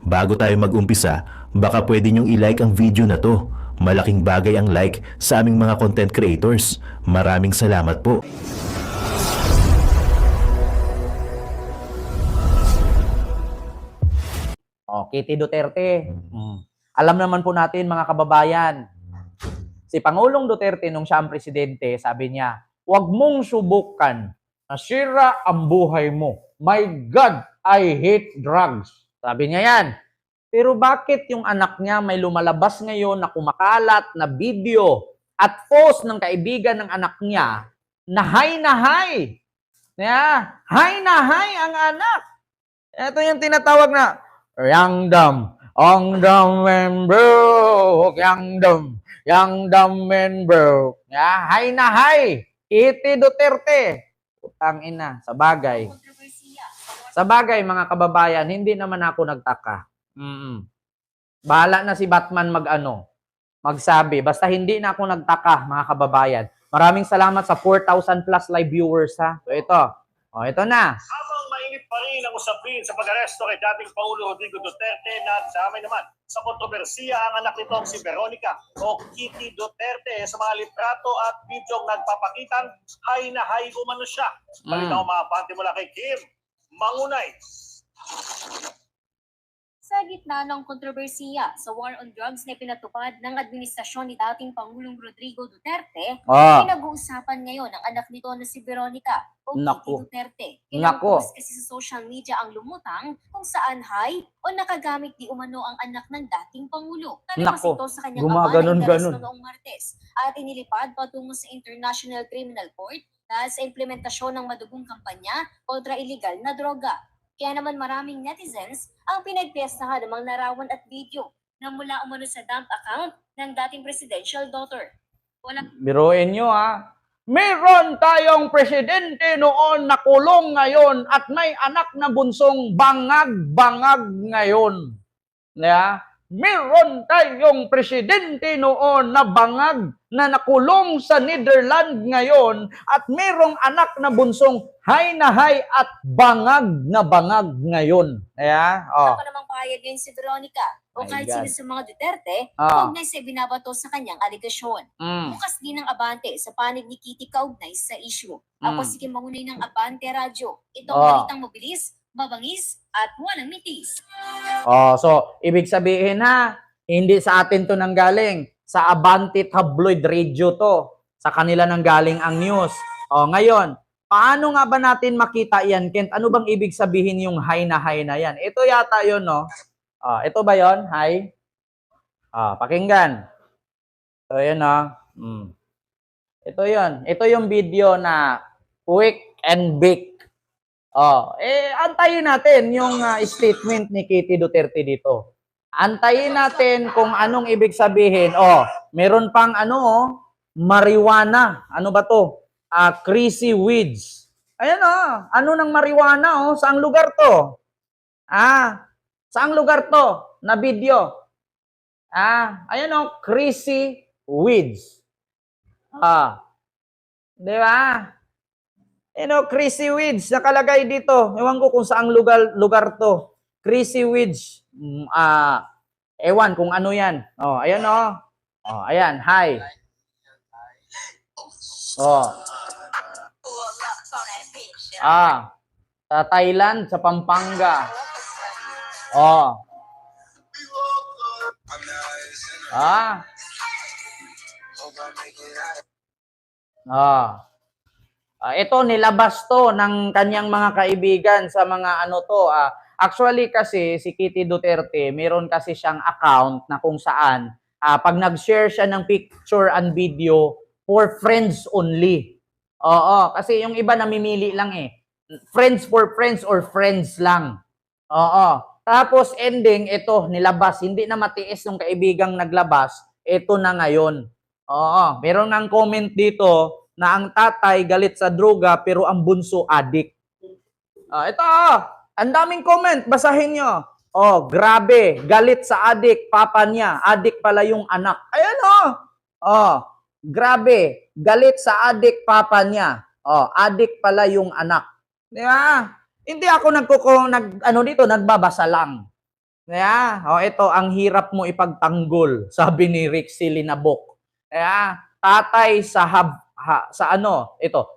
Bago tayo mag-umpisa, baka pwede nyong i-like ang video na to. Malaking bagay ang like sa aming mga content creators. Maraming salamat po. Kitty Duterte. Alam naman po natin mga kababayan, si Pangulong Duterte nung siya ang presidente, sabi niya, huwag mong subukan, nasira ang buhay mo. My God, I hate drugs. Sabi niya yan. Pero bakit yung anak niya may lumalabas ngayon na kumakalat na video at post ng kaibigan ng anak niya na high? Yeah, high na high ang anak. Ito yung tinatawag na yang dam and broke, yang dam and broke. Yeah, high na high. Kitty Duterte. Utang ina, sa bagay. Sa bagay mga kababayan, hindi naman ako nagtaka. Bahala na si Batman magsabi. Basta hindi na ako nagtaka, mga kababayan. Maraming salamat sa 4,000 plus live viewers, ha. So ito. Ito na. Habang mainit pa rin ang usapin sa pag-aresto kay dating Pangulo Rodrigo Duterte na sa amin naman sa kontrobersiya ang anak nitong si Veronica o Kitty Duterte sa mga litrato at bidyong nagpapakitan, high na high umano siya. Balita mga pante mula kay Kim Mangunay. Sa gitna ng kontrobersiya sa war on drugs na pinatupad ng administrasyon ni dating Pangulong Rodrigo Duterte, pinag-uusapan ngayon ang anak nito na si Veronica o Kitty Duterte. Ilang-post kasi sa social media ang lumutang kung saan high o nakagamit di umano ang anak ng dating Pangulo. Nalabas ito sa kanyang ama na inaresto noong Martes at inilipad patungo sa International Criminal Court dahil sa implementasyon ng madugong kampanya kontra iligal na droga. Kaya naman maraming netizens ang pinagpiestahan ng mga larawan at video na mula umano sa dump account ng dating presidential daughter. Biruin nyo meron tayong presidente noon na kulong ngayon at may anak na bunsong bangag-bangag ngayon. Meron tayong presidente noon na bangag na nakulong sa Netherlands ngayon at merong anak na bunsong high na high at bangag na bangag ngayon. Ako namang pahayag ngayon si Veronica o kahit sino sa mga Duterte kaugnay sa binabato sa kanyang aligasyon. Bukas din ang Abante sa panig ni Kitty kaugnay sa issue. Ako si Kim Mangunay ng Abante Radio. Ito ang balitang mabilis, mabangis at walang mitis. So ibig sabihin hindi sa atin to nanggaling. Sa Abante Tabloid Radio to. Sa kanila nanggaling ang news. Ngayon, paano nga ba natin makita yan, Kent? Ano bang ibig sabihin yung high na yan? Ito yata yun, no? Ito ba yon high? Pakinggan. Ito yun, no? Ito yun. Ito yung video na quick and bake. Antayin natin yung statement ni Kitty Duterte dito. Antayin natin kung anong ibig sabihin. Meron pang marijuana. Ano ba to? Crazy weeds. Ayan ano ng marijuana saang lugar to? Saang lugar to na video? Ayan crazy weeds. Di ba? Crazy weeds nakalagay dito. Ewan ko kung saang lugar to. Crazy weeds. Ewan kung ano yan. Ayan ayan, hi. Sa Thailand, sa Pampanga. Ito nilabas to ng kanyang mga kaibigan sa mga actually kasi si Kitty Duterte, meron kasi siyang account na kung saan pag nag-share siya ng picture and video for friends only. Kasi yung iba namimili lang friends for friends or friends lang. Tapos ending, ito nilabas. Hindi na matiis ng kaibigang naglabas. Ito na ngayon. Meron ng comment dito na ang tatay galit sa droga pero ang bunso adik. Ito ang daming comment, basahin nyo. Grabe, galit sa adik, papa niya. Adik pala yung anak. Ayan grabe, galit sa adik, papa niya. Adik pala yung anak. Di ba? Hindi ako nagbabasa lang. Ito, ang hirap mo ipagtanggol, sabi ni Rixie Linabok. Tatay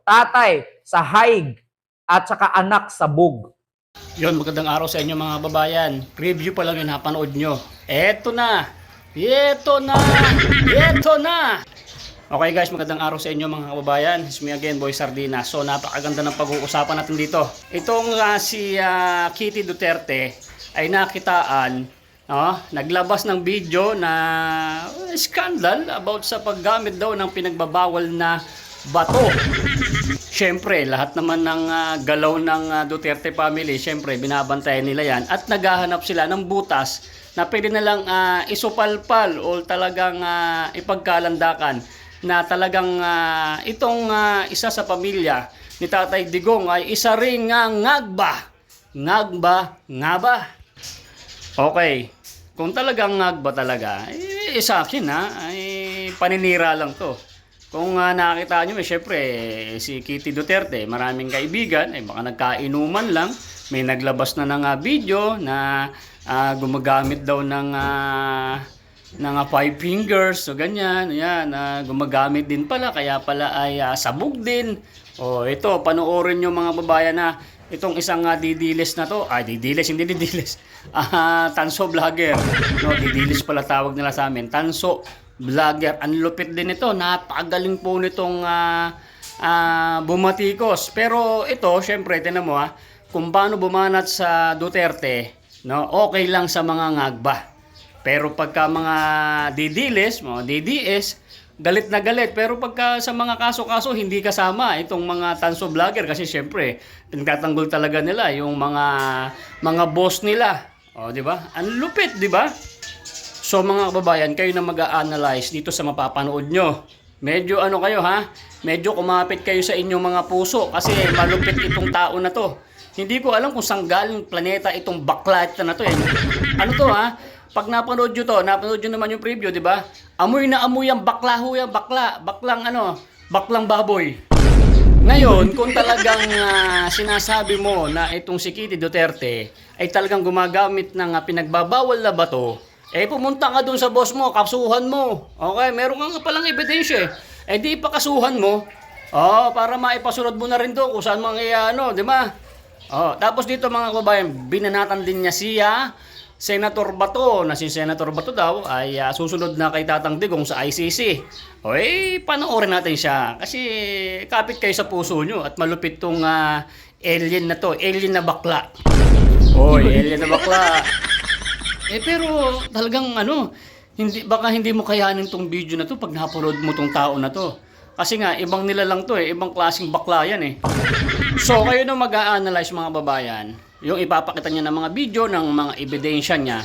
tatay sa haig at saka anak sa bug. Yon, magandang araw sa inyo mga babayan. Preview pa lang yung napanood nyo. Eto na! Eto na! Eto na! Okay guys, magandang araw sa inyo mga kababayan. It's me again, Boy Sardina. So napakaganda ng pag-uusapan natin dito. Itong si Kitty Duterte ay nakitaan, naglabas ng video na scandal about sa paggamit daw ng pinagbabawal na bato. Siyempre, lahat naman ng galaw ng Duterte family, siyempre binabantayan nila yan at naghahanap sila ng butas na pwede na lang isupalpal o talagang ipagkalandakan na talagang itong isa sa pamilya ni Tatay Digong ay isa ring ngagba. Ngagba nga ba? Okay, kung talagang ngagba talaga, sa akin ay paninira lang to. Kung nakita nyo, syempre, si Kitty Duterte, maraming kaibigan, baka nagkainuman lang, may naglabas na ng video na gumagamit daw ng 5 fingers, so ganyan, yan, gumagamit din pala, kaya pala ay sabog din. O ito, panoorin nyo mga babayan na itong isang didilis na to, hindi didilis, tanso vlogger, no, didilis pala tawag nila sa amin, tanso vlogger, ang lupit din ito, napakagaling po nitong bumatikos. Pero ito, syempre, tinan mo kung paano bumanat sa Duterte, no, okay lang sa mga ngagba. Pero pagka mga didilis, mga DDS, galit na galit. Pero pagka sa mga kaso-kaso, hindi kasama itong mga tanso vlogger kasi syempre, pinagtatanggol talaga nila yung mga boss nila. O, di ba? Ang lupit, di ba? So mga kababayan, kayo na mag-a-analyze dito sa mapapanood nyo. Medyo medyo kumapit kayo sa inyong mga puso kasi malupit itong tao na to. Hindi ko alam kung saan galing planeta itong bakla na to . Ano to Pag napanood nyo to, napanood nyo naman yung preview, di ba? Amoy na amoy ang bakla ho yan, baklang baboy. Ngayon, kung talagang sinasabi mo na itong si Kitty Duterte ay talagang gumagamit ng pinagbabawal na bato, pumunta ka dun sa boss mo, kasuhan mo. Okay, meron ka palang ebidensya di ipakasuhan mo. Para maipasunod mo na rin doon kung saan mga di ba? Tapos dito mga kababayan, binanatan din niya siya Senator Bato, na si Senator Bato daw ay susunod na kay Tatang Digong sa ICC. Panoorin natin siya kasi kapit kayo sa puso nyo at malupit tong alien na to, alien na bakla. Alien na bakla. Pero talagang baka hindi mo kayanin tong video na to pag napanood mo tong tao na to. Kasi nga, ibang nila lang to ibang klaseng bakla yan So, kayo na mag-a-analyze mga babayan, yung ipapakita niya ng mga video, ng mga ebidensya niya,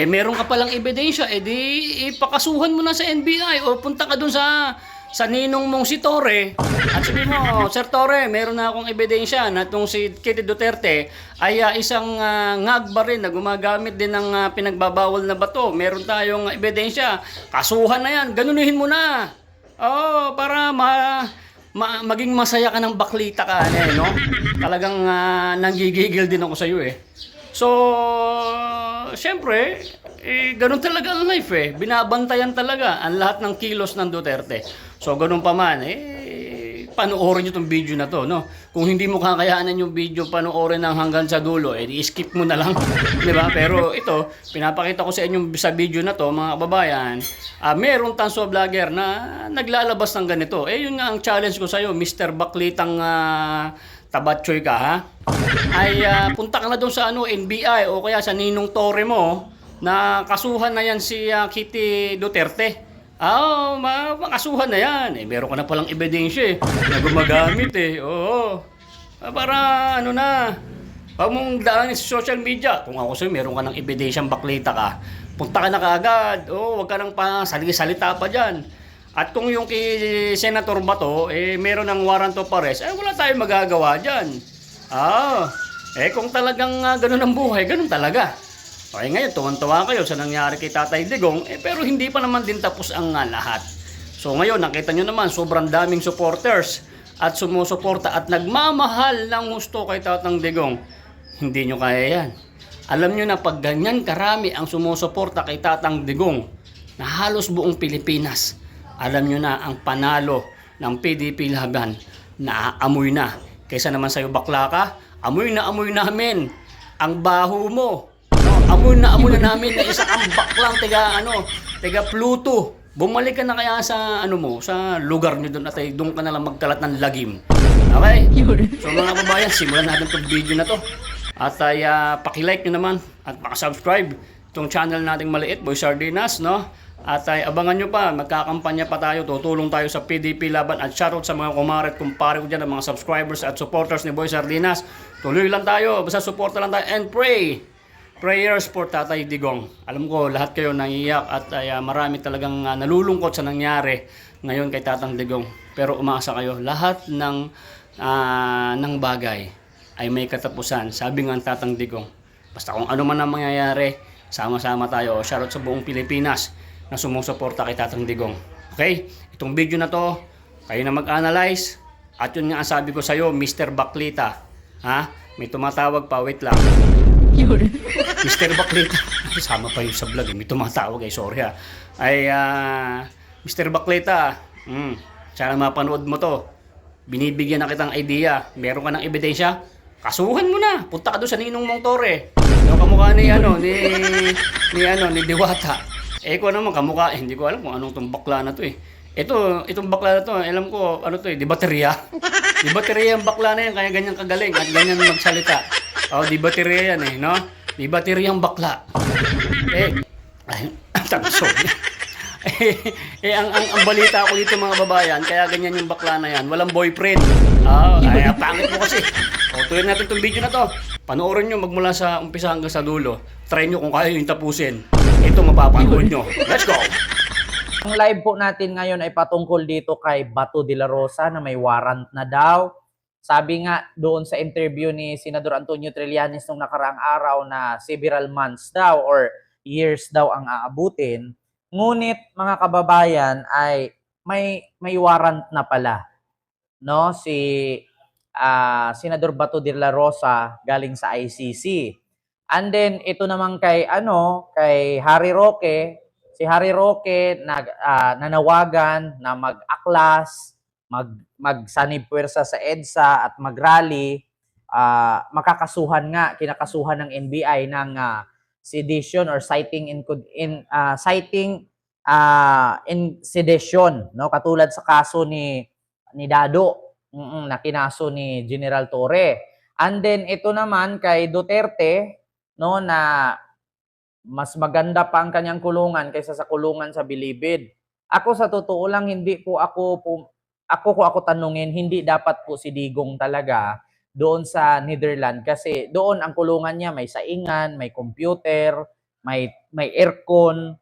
meron ka palang ebidensya, di ipakasuhan mo na sa NBI o punta ka dun sa ninong mong si Torre at sabi mo, Sir Torre, meron na akong ebidensya na itong si Kitty Duterte ay isang ngagba rin na gumagamit din ng pinagbabawal na bato. Meron tayong ebidensya. Kasuhan na yan. Ganunuhin mo na. Para maging masaya ka ng baklita ka, no? Talagang nanggigigil din ako sa iyo So, syempre, ganun talaga ang life Binabantayan talaga ang lahat ng kilos ng Duterte. So, ganun pa man, panoorin nyo itong video na to, no? Kung hindi mo kakayanan yung video, panoorin ng hanggang sa dulo, i-skip mo na lang, di ba? Pero ito, pinapakita ko sa inyo sa video na to, mga kababayan, merong tanso vlogger na naglalabas ng ganito. Yun nga ang challenge ko sa iyo, Mr. Baklitang tabatchoy ka, punta ka na doon sa NBI o kaya sa ninong Torre mo na kasuhan na yan si Kitty Duterte. Makasuhan na yan. Meron ka na palang ebidensya na gumagamit para pag mong daan sa social media, kung ako sa'yo meron ka ng ebidensyang baklita ka, punta ka na kaagad. Huwag ka nang salita pa dyan. At kung yung kay Senator Bato, meron ng warrant of arrest, wala tayong magagawa dyan. Kung talagang ganun ang buhay, ganun talaga. Ngayon, tuwan-tuwa kayo sa nangyari kay Tatay Digong, pero hindi pa naman din tapos ang lahat. So ngayon, nakita nyo naman, sobrang daming supporters at sumusuporta at nagmamahal ng gusto kay Tatang Digong. Hindi nyo kaya yan. Alam nyo na pag ganyan karami ang sumusuporta kay Tatang Digong na halos buong Pilipinas, alam nyo na ang panalo ng PDP laban na amoy na. Kaysa naman sa'yo bakla ka, amoy na amoy namin ang baho mo. No, amoy na namin na isa kang baklang tiga Pluto. Bumalik ka na kaya sa sa lugar nyo doon at doon ka na lang magkalat ng lagim. Okay? So mga kababayan, simulan natin itong video na to. At ay paki-like nyo naman at paka-subscribe itong channel nating maliit, Boy Sardinas, no? At ay abangan nyo pa, magkakampanya pa tayo, tutulong tayo sa PDP laban at shoutout sa mga kumare at kumpare ko dyan, ang mga subscribers at supporters ni Boy Sardinas. Tuloy lang tayo, basta suporta lang tayo and pray. Prayers for Tatay Digong. Alam ko lahat kayo naiiyak at ay, marami talagang nalulungkot sa nangyari ngayon kay Tatang Digong. Pero umaasa kayo, lahat ng bagay ay may katapusan. Sabi nga ng Tatang Digong, basta kung ano man ang mangyayari, sama-sama tayo. Shoutout sa buong Pilipinas na sumusuporta kay Tatang Digong. Okay? Itong video na to, kayo na mag-analyze. At yun nga ang sabi ko sa'yo, Mr. Baklita. Ha? May tumatawag pa, wait lang. Mr. Baklita. Sama pa yung sa vlog. May tumatawag. Sorry ha. Mr. Baklita. Sana mapanood mo to. Binibigyan na kitang idea. Meron ka ng ebidensya? Kasuhan mo na. Punta ka doon sa Ninong Montore. Yung kamukha ni Diwata. Ko naman kamukha. Hindi ko alam kung anong itong bakla na to eh. Itong bakla na to, alam ko, di baterya? Di baterya yung bakla na yan, kaya ganyan kagaling at ganyan magsalita. Di baterya yan no? Di baterya yung bakla. Sorry. Ang balita ko dito mga babayan, kaya ganyan yung bakla na yan, walang boyfriend. Pangit mo kasi. Tuloy natin itong video na to. Panoorin nyo magmula sa umpisa hanggang sa dulo. Try nyo kung kaya yung tapusin. Ito mapapanood nyo. Let's go! Ang live po natin ngayon ay patungkol dito kay Bato de la Rosa na may warrant na daw. Sabi nga doon sa interview ni Senador Antonio Trillanes nung nakaraang araw na several months daw or years daw ang aabutin. Ngunit mga kababayan ay may warrant na pala. No, si Senador Bato de la Rosa galing sa ICC. And then ito naman kay Harry Roque. Si Harry Roque nanawagan na mag-aklas, magsanib puwersa sa EDSA at mag-rally, kinakasuhan ng NBI ng sedition or citing in sedition, no? Katulad sa kaso ni Dado, na kinaso ni General Torre. And then ito naman kay Duterte, no, na mas maganda pa ang kanyang kulungan kaysa sa kulungan sa Bilibid. Ako sa totoo lang, kung ako tanungin, hindi dapat po si Digong talaga doon sa Netherlands kasi doon ang kulungan niya may saingan, may computer, may aircon,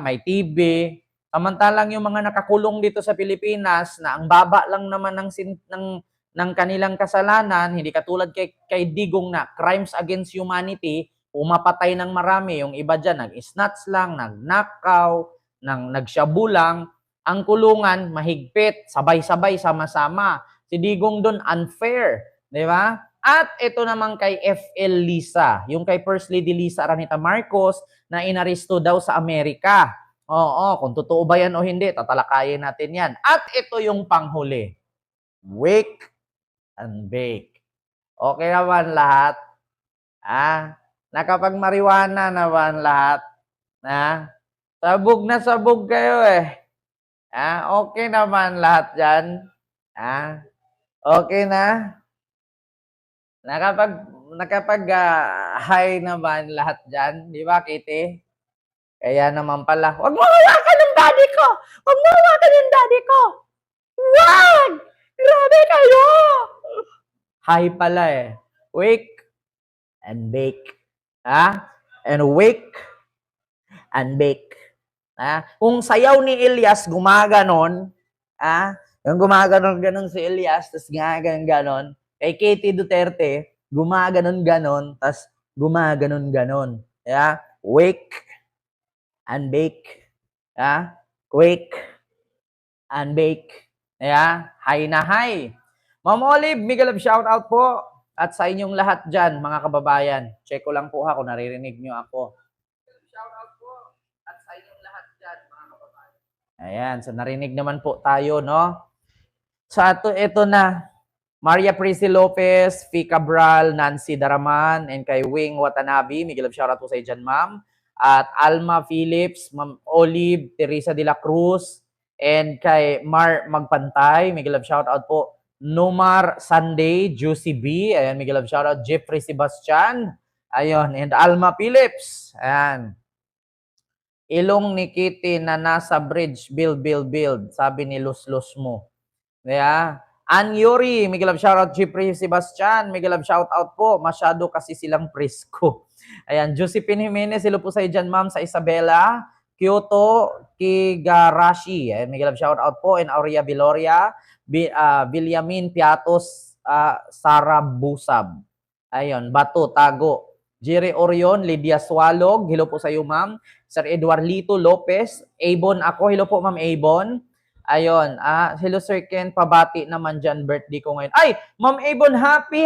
may TV. Samantalang yung mga nakakulong dito sa Pilipinas na ang baba lang naman ng kanilang kasalanan, hindi katulad kay Digong na crimes against humanity, umapatay ng marami, yung iba dyan, nag-snatch lang, nag-knockout, nagshabu lang, ang kulungan, mahigpit, sabay-sabay, sama-sama. Si Digong doon, unfair, di ba? At ito naman kay FL Lisa, yung kay First Lady Lisa Araneta Marcos, na inaresto daw sa Amerika. Oo, kung totoo ba yan o hindi, tatalakayin natin yan. At ito yung panghuli, wake and bake. Okay naman lahat? Nakapagmariwana naman lahat. Sabog na sabog kayo eh. Okay naman lahat dyan. Okay na? Nakapag-high naman lahat dyan. Di ba, Kitty? Kaya naman pala, huwag mo hawakan ng daddy ko! Huwag mo hawakan ng daddy ko! Wag! Grabe kayo! High pala eh. Wake and bake. And wake and bake. Kung sayaw ni Elias gumaganon, yung gumaganon-ganon si Elias, tapos gumaganon-ganon, kay Katie Duterte, gumaganon-ganon, tapos gumaganon-ganon. Wake and bake. Wake and bake. High na high. Ma'am Olive, mega love shoutout po. At sa inyong lahat dyan, mga kababayan, check ko lang po ha kung naririnig nyo ako. Shout out po. At sa inyong lahat dyan, mga kababayan. Ayan, so narinig naman po tayo, no? So ito na. Maria Prissy Lopez, Fee Cabral, Nancy Daraman, and kay Wing Watanabe. Miguel shoutout po sa dyan, ma'am. At Alma Phillips, Ma'am Olive, Teresa de la Cruz, and kay Mar Magpantay. Miguel shoutout po. Nomar Sunday, Juicy B. Ayan, Miguel shoutout. Jeffrey Sebastian. Ayun, and Alma Phillips. Ayan. Ilong ni Kitty na nasa bridge, build. Sabi ni Lus mo. Yeah. Anyuri, Miguel love shoutout. Jeffrey Sebastian, Miguel love shoutout po. Masyado kasi silang presko. Ayan, Josephine Jimenez, silo po sa dyan, ma'am, sa Isabela. Kyoto, Kigarashi. Ayan, Miguel love shoutout po. And Aurea Viloria, Villamin Piatos, Sara Busab. Ayun, Bato, Tago. Jerry Orion, Lydia Swalog, hello po sa iyo, ma'am. Sir Eduarlito Lopez, Avon ako, hello po, ma'am Avon. Ayun, hello Sir Ken, pabati naman dyan, birthday ko ngayon. Ay, Ma'am Avon, happy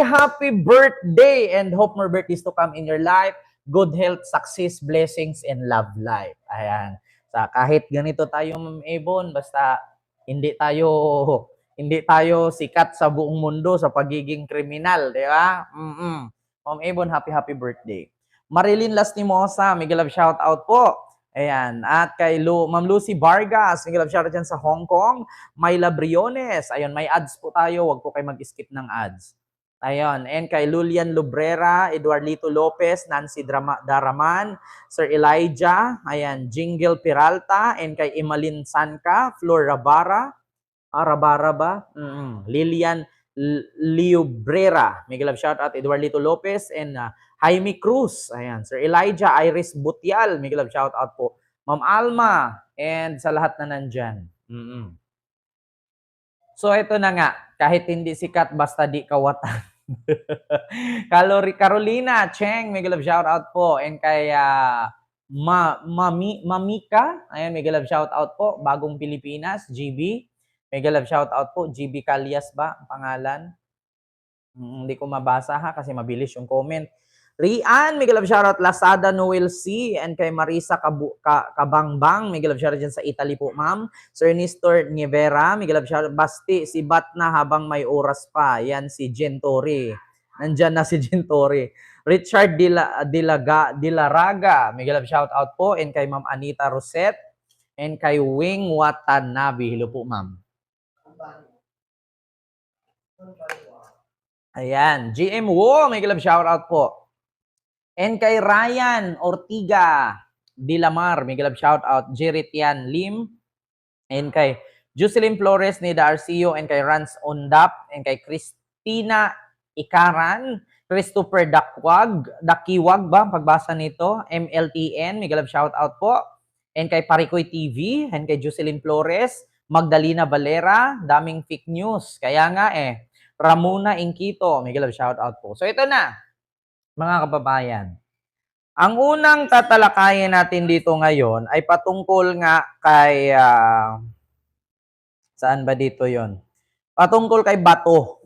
birthday and hope more birthdays to come in your life. Good health, success, blessings, and love life. Ayan. Sa kahit ganito tayo, Ma'am Avon, basta hindi tayo sikat sa buong mundo sa pagiging kriminal, di ba? Ma'am Avon, happy birthday. Marilyn Lastimosa, Miguel love shout out po. Ayan. At kay Ma'am Lucy Vargas, Miguel love shout out dyan sa Hong Kong. Myla Briones. Ayun, may ads po tayo. Huwag po kayo mag-skip ng ads. Ayun. And kay Lulian Lubrera, Eduardito Lopez, Nancy Daraman, Sir Elijah, ayan, Jingle Peralta, and kay Emalin Sanka, Flor Rabara, Rabara ba? Lilian Liubrera, Miguel love shout out, Eduardito Lopez, and Jaime Cruz. Ayan, Sir Elijah, Iris Butial, Miguel love shout out po. Ma'am Alma, and sa lahat na nandyan. So, ito na nga. Kahit hindi sikat, basta di kawatan. Carolina Cheng, Miguel love shout out po. And kay Mamika, ayan, Miguel love shout out po. Bagong Pilipinas, GB. Miguel love shout out po. GB Calyas ba ang pangalan? Hindi ko mabasa ha kasi mabilis yung comment. Rian, Miguel love shoutout. Lazada Noel C. And kay Marisa Kabangbang, Miguel love shoutout dyan sa Italy po, ma'am. Sir Nestor Nivera, Miguel love shoutout. Basti, si Bat na habang may oras pa. Yan si Gentori. Nandyan na si Gentori. Richard Dilaraga, Miguel love shoutout po. And kay Ma'am Anita Rosette. And kay Wing Watanabe. Hello po, ma'am. Ayan. GM Wo, Miguel love shoutout po. And kay Ryan Ortiga Dilamar, Miguel love shoutout. Jeritian Lim. And kay Jocelyn Flores ni Darcio. And kay Rans Ondap. And kay Christina Ikaran. Christopher Dakiwag ba pagbasa nito? MLTN, Miguel love shoutout po. And kay Parikoy TV. And kay Jocelyn Flores. Magdalena Valera. Daming fake news. Kaya nga Ramona Inquito, Miguel love shoutout po. So ito na, mga kababayan. Ang unang tatalakayin natin dito ngayon ay patungkol nga kay, saan ba dito yon? Patungkol kay Bato.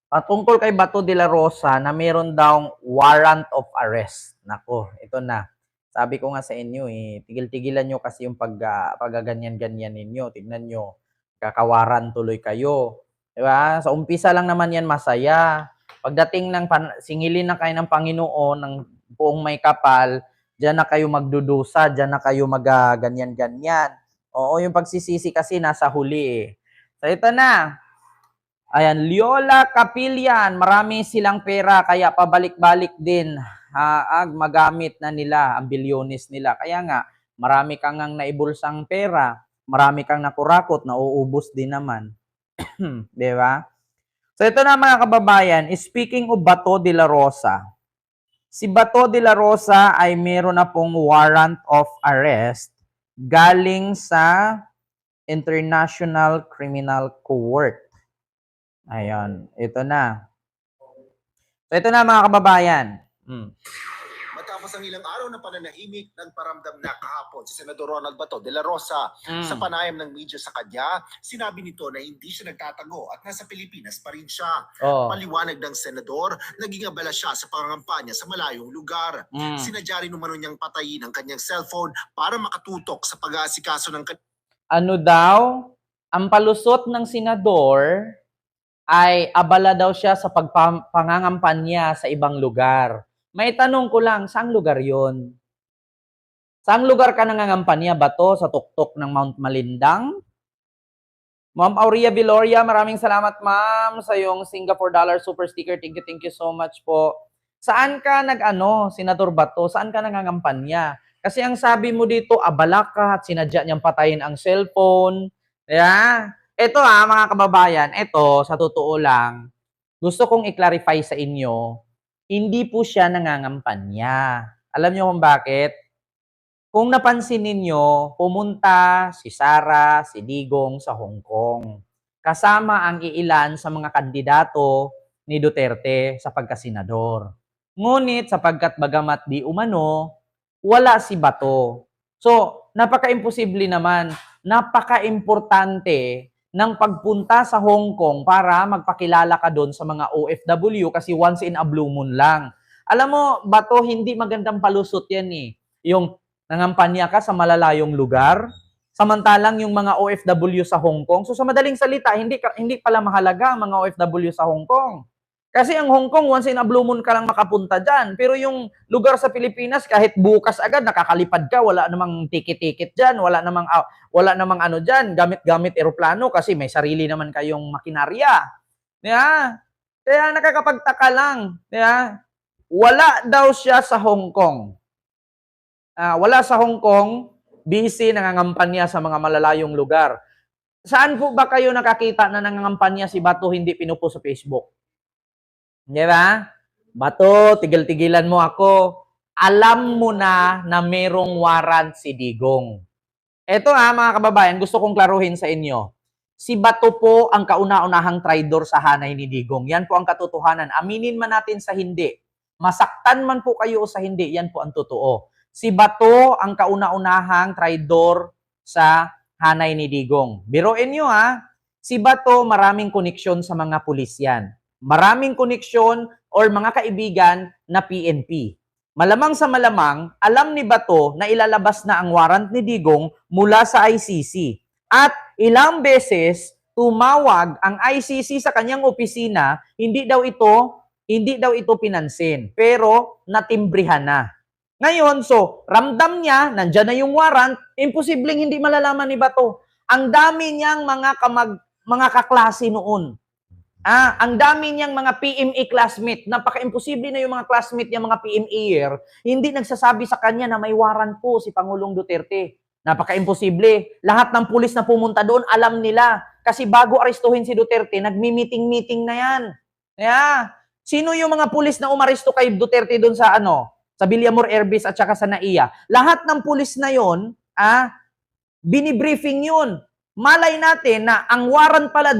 Patungkol kay Bato de la Rosa na meron daw warrant of arrest. Nako, ito na. Sabi ko nga sa inyo, tigil-tigilan nyo kasi yung paggaganyan-ganyan ninyo. Tignan nyo, kakawaran tuloy kayo. Diba? Sa umpisa lang naman yan masaya. Pagdating ng singilin na kayo ng Panginoon, ng buong may kapal, dyan na kayo magdudusa, dyan na kayo ganyan-ganyan. Oo, yung pagsisisi kasi nasa huli So ito na. Ayan, Liola Capillian, marami silang pera, kaya pabalik-balik din. Magamit na nila ang bilyones nila. Kaya nga, marami kang naibulsang pera, marami kang nakurakot, nauubos din naman. Diba? So ito na mga kababayan, speaking of Bato de la Rosa, si Bato de la Rosa ay meron na pong warrant of arrest galing sa International Criminal Court. Ayan, ito na. So ito na mga kababayan. Matapos ang ilang araw na pananahimik, nagparamdam na kahapon si Senador Ronald Bato de la Rosa. Sa panayam ng media sa kanya, sinabi nito na hindi siya nagtatago at nasa Pilipinas pa rin siya. Oh. Paliwanag ng senador, naging abala siya sa pangangampanya sa malayong lugar. Sinadya rin umano niyang patayin ang kanyang cellphone para makatutok sa pag-aasikaso ng Ano daw? Ang palusot ng senador ay abala daw siya sa pagpangangampanya sa ibang lugar. May tanong ko lang, saang lugar yon? Saang lugar ka nangangampanya ba to? Sa tuktok ng Mount Malindang? Ma'am Aurea Viloria, maraming salamat ma'am sa yung Singapore dollar super sticker. Thank you so much po. Saan ka Senador Bato? Saan ka nangangampanya? Kasi ang sabi mo dito, abala ka at sinadya niyang patayin ang cellphone. Yeah. Ito mga kababayan, ito sa totoo lang, gusto kong i-clarify sa inyo, hindi po siya nangangampanya. Alam niyo kung bakit? Kung napansin ninyo, pumunta si Sara, si Digong sa Hong Kong. Kasama ang iilan sa mga kandidato ni Duterte sa pagkasenador. Ngunit sapagkat bagamat di umano, wala si Bato. So, napaka-imposible naman, napaka-importante ng pagpunta sa Hong Kong para magpakilala ka doon sa mga OFW kasi once in a blue moon lang. Alam mo, Bato, hindi magandang palusot yan eh. Yung nangampanya ka sa malalayong lugar, samantalang yung mga OFW sa Hong Kong. So sa madaling salita, hindi pala mahalaga ang mga OFW sa Hong Kong. Kasi ang Hong Kong, once in a blue moon ka lang makapunta dyan. Pero yung lugar sa Pilipinas, kahit bukas agad, nakakalipad ka, wala namang ticket-ticket dyan, wala namang ano dyan, gamit-gamit eroplano kasi may sarili naman kayong makinarya. Yeah. Kaya nakakapagtaka lang. Yeah. Wala daw siya sa Hong Kong. Wala sa Hong Kong, busy, nangangampanya sa mga malalayong lugar. Saan po ba kayo nakakita na nangangampanya si Bato hindi pinupost sa Facebook? Di ba? Bato, tigil-tigilan mo ako. Alam mo na merong warrant si Digong. Ito mga kababayan, gusto kong klaruhin sa inyo. Si Bato po ang kauna-unahang traidor sa hanay ni Digong. Yan po ang katotohanan. Aminin man natin sa hindi. Masaktan man po kayo o sa hindi, yan po ang totoo. Si Bato ang kauna-unahang traidor sa hanay ni Digong. Biruin nyo si Bato maraming koneksyon sa mga pulis yan. Maraming koneksyon or mga kaibigan na PNP. Malamang sa malamang, alam ni Bato na ilalabas na ang warrant ni Digong mula sa ICC. At ilang beses tumawag ang ICC sa kanyang opisina, hindi daw ito pinansin, pero natimbrihan na. Ngayon, so, ramdam niya, nandyan na yung warrant, imposibleng hindi malalaman ni Bato. Ang dami niyang mga kaklase noon. Ang dami niyang mga PMA classmate, napaka-imposible na yung mga classmate niya, mga PMA-er, hindi nagsasabi sa kanya na may warrant po si Pangulong Duterte. Napaka-imposible. Lahat ng pulis na pumunta doon, alam nila. Kasi bago arestuhin si Duterte, nagmi-meeting-meeting na yan. Sino yung mga pulis na umaresto kay Duterte doon sa sa Villamor Airbase at saka sa NAIA? Lahat ng pulis na yon, binibriefing yun. Malay natin na ang warrant pala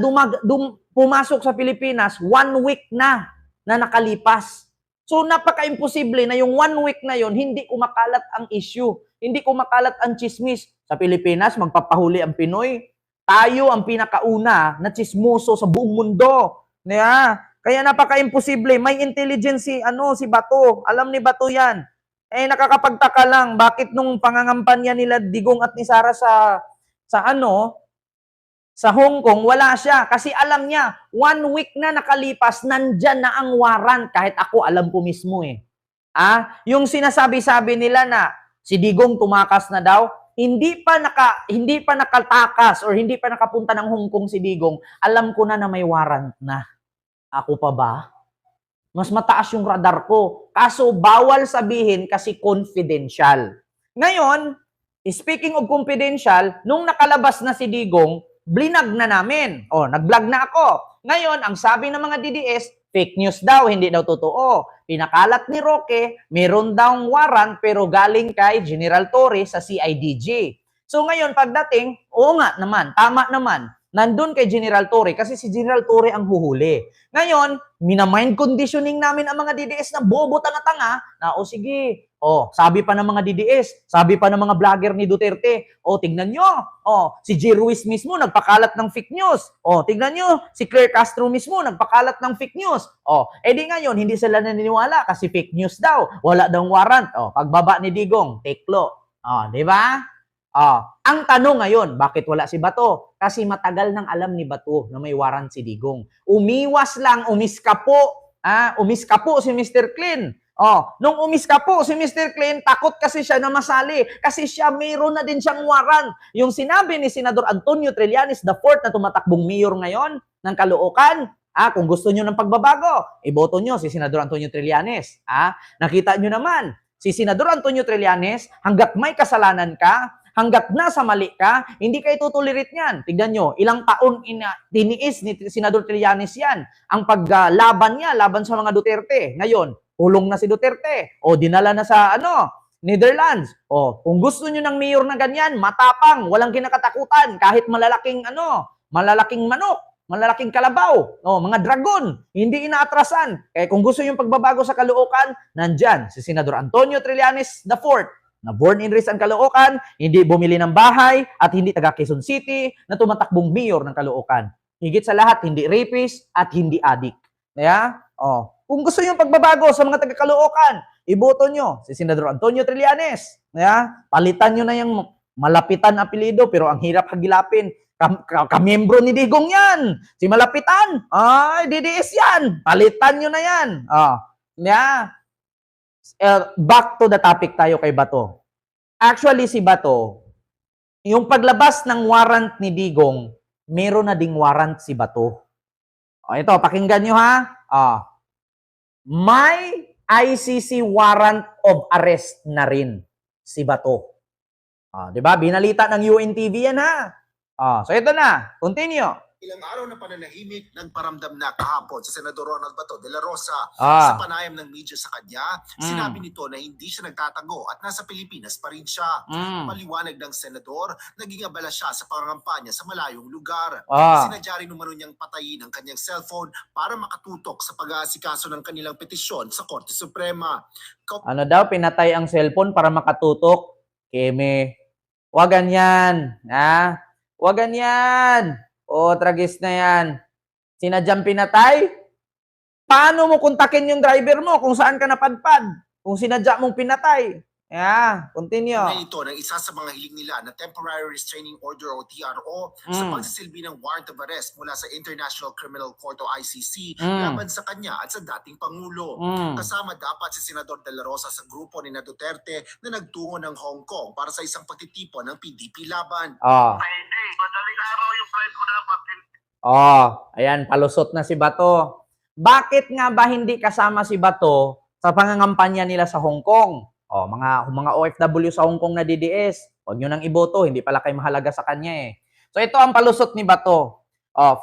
pumasok sa Pilipinas 1 week na nakalipas. So napaka-imposible na yung 1 week na yon hindi kumakalat ang issue, hindi kumakalat ang chismis. Sa Pilipinas, magpapahuli ang Pinoy. Tayo ang pinakauna na chismoso sa buong mundo. Kaya napaka-imposible. May intelligence si Bato. Alam ni Bato yan. Nakakapagtaka lang, bakit nung pangangampanya nila Digong at ni Sara sa Hong Kong, wala siya. Kasi alam niya, 1 week na nakalipas, nandyan na ang warrant. Kahit ako, alam ko mismo Yung sinasabi-sabi nila na si Digong tumakas na daw, hindi pa nakatakas or hindi pa nakapunta ng Hong Kong si Digong, alam ko na may warrant na. Ako pa ba? Mas mataas yung radar ko. Kaso bawal sabihin kasi confidential. Ngayon, speaking of confidential, nung nakalabas na si Digong, blinag na namin. Nag-vlog na ako. Ngayon, ang sabi ng mga DDS, fake news daw, hindi daw totoo. Pinakalat ni Roque, meron daw warrant pero galing kay General Torres sa CIDG. So ngayon, pagdating, oo nga naman, tama naman. nandun kay General Torre kasi si General Torre ang huhuli. Ngayon, minamind conditioning namin ang mga DDS na bobo tanga-tanga na o sige, sabi pa ng mga DDS, sabi pa ng mga vlogger ni Duterte, tignan nyo, si J. Ruiz mismo nagpakalat ng fake news. Tignan nyo, si Claire Castro mismo nagpakalat ng fake news. Di ngayon, hindi sila naniniwala kasi fake news daw. Wala daw warrant. Pagbaba ni Digong, teklo. Di ba? Ang tanong ngayon, bakit wala si Bato? Kasi matagal nang alam ni Bato na may warrant si Digong. Umiwas lang, umiskapo. Umiskapo si Mr. Clean. Nung umiskapo si Mr. Clean, takot kasi siya na masali. Kasi siya, mayroon na din siyang warrant. Yung sinabi ni Senador Antonio Trillanes IV na tumatakbong mayor ngayon ng Caloocan, kung gusto nyo ng pagbabago, iboto nyo si Senador Antonio Trillanes. Nakita nyo naman, si Senador Antonio Trillanes, hanggat may kasalanan ka, hanggat nasa mali ka, hindi kayo tutulirit niyan. Tignan nyo, ilang taon tiniis ni Senador Trillanes yan. Ang paglaban niya, laban sa mga Duterte. Ngayon, hulong na si Duterte. Dinala na sa Netherlands. Kung gusto nyo ng mayor na ganyan, matapang, walang kinakatakutan, kahit malalaking manok, malalaking kalabaw, mga dragon, hindi inaatrasan. Kaya kung gusto yung pagbabago sa Caloocan, nandyan si Senador Antonio Trillanes IV, na born and raised ang Caloocan, hindi bumili ng bahay, at hindi taga Quezon City, na tumatakbong mayor ng Caloocan. Higit sa lahat, hindi rapist at hindi addict. Kaya, kung gusto nyo pagbabago sa mga taga-Caloocan, iboto nyo si Senador Antonio Trillanes. Palitan nyo na yung malapitan apelido, pero ang hirap hagilapin. Kamiyembro ni Digong yan. Si Malapitan. DDS yan. Palitan nyo na yan. Back to the topic tayo kay Bato. Actually, si Bato, yung paglabas ng warrant ni Digong, meron na ding warrant si Bato. Ito, pakinggan nyo ha. May ICC warrant of arrest na rin si Bato. Di ba? Binalita ng UNTV yan ha. So ito na, continue. Ilang araw na pananahimik nagparamdam na kahapon sa Senador Ronald Bato de la Rosa sa panayam ng media sa kanya. Sinabi nito na hindi siya nagtatago at nasa Pilipinas pa rin siya. Maliwanag ng senador, naging abala siya sa pangangampanya sa malayong lugar. Sinadya rin umano niyang patayin ang kanyang cellphone para makatutok sa pag-aasikaso ng kanilang petisyon sa Korte Suprema. Ano daw, pinatay ang cellphone para makatutok? Keme, wag ganyan. Wag ganyan. Tragis na yan. Sinadyang pinatay? Paano mo kontakin yung driver mo kung saan ka napadpad? Kung sinadya mong pinatay? Continue. Ito ng isa sa mga hiling nila na Temporary Restraining Order o TRO sa pagsisilbi ng warrant of arrest mula sa International Criminal Court o ICC laban sa kanya at sa dating Pangulo. Kasama dapat si Senador De La Rosa sa grupo ni Duterte na nagtungo ng Hong Kong para sa isang pagtitipon ng PDP laban. Madaling araw yung flight ko dapat. Ayan, palusot na si Bato. Bakit nga ba hindi kasama si Bato sa pangangampanya nila sa Hong Kong? Mga OFW sa Hong Kong na DDS, huwag nyo nang iboto, hindi pala kayo mahalaga sa kanya eh. So ito ang palusot ni Bato.